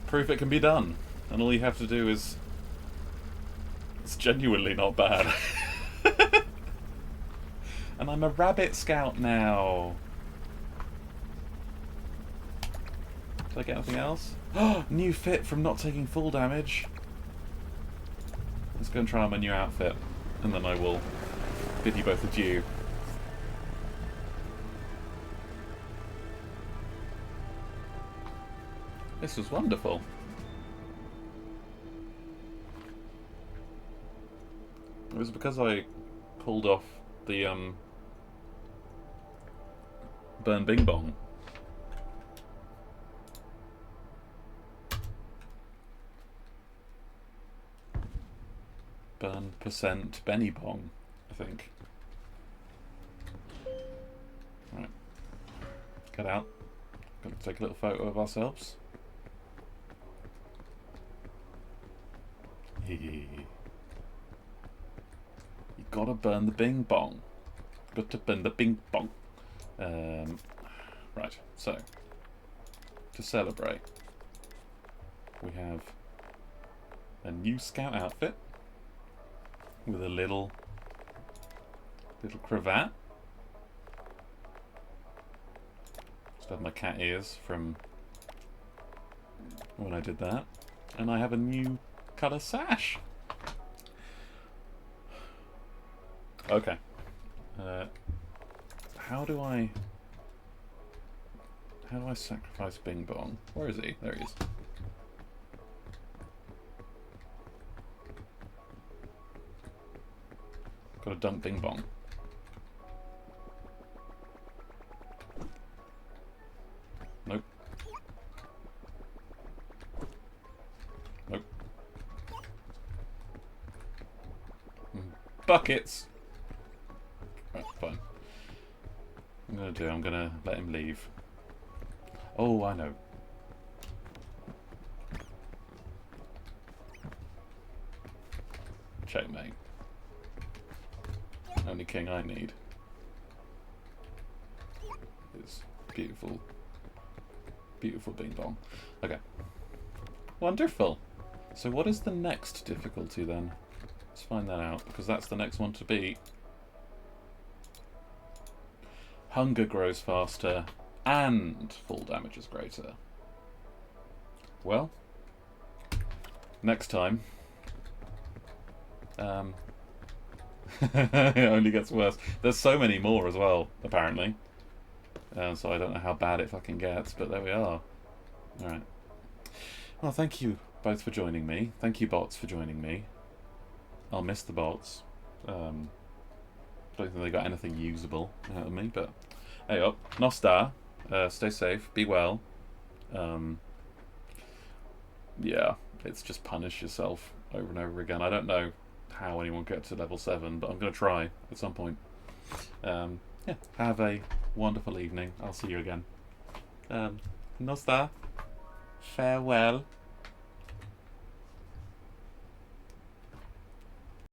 Speaker 1: Proof it can be done. And all you have to do is... It's genuinely not bad. And I'm a rabbit scout now. Did I get anything else? New fit from not taking full damage. Let's go and try on my new outfit, and then I will bid you both adieu. This was wonderful. It was because I pulled off the Burn Bing Bong. Burn percent Benny Bong, I think. Right. Get out. Gotta take a little photo of ourselves. You gotta burn the Bing Bong. Got to burn the Bing Bong. Right, so to celebrate, we have a new scout outfit with a little cravat. Just have my cat ears from when I did that, and I have a new colour sash. Okay. How do I sacrifice Bing Bong? Where is he? There he is. Gotta dunk Bing Bong. Nope. Nope. Buckets! Right, fine. going to do? I'm going to let him leave. Oh, I know. Checkmate. Only king I need is beautiful, beautiful bing bong. Okay. Wonderful. So what is the next difficulty then? Let's find that out, because that's the next one to beat. Hunger grows faster and fall damage is greater. Well, next time. It only gets worse. There's so many more as well, apparently. So I don't know how bad it fucking gets, but there we are. Alright. Well, thank you both for joining me. Thank you, bots, for joining me. I'll miss the bots. Don't think they got anything usable out of me, but hey up. Nostar. Stay safe. Be well. Yeah, it's just punish yourself over and over again. I don't know how anyone gets to level 7, but I'm going to try at some point. Yeah, have a wonderful evening. I'll see you again. Nostar. Farewell.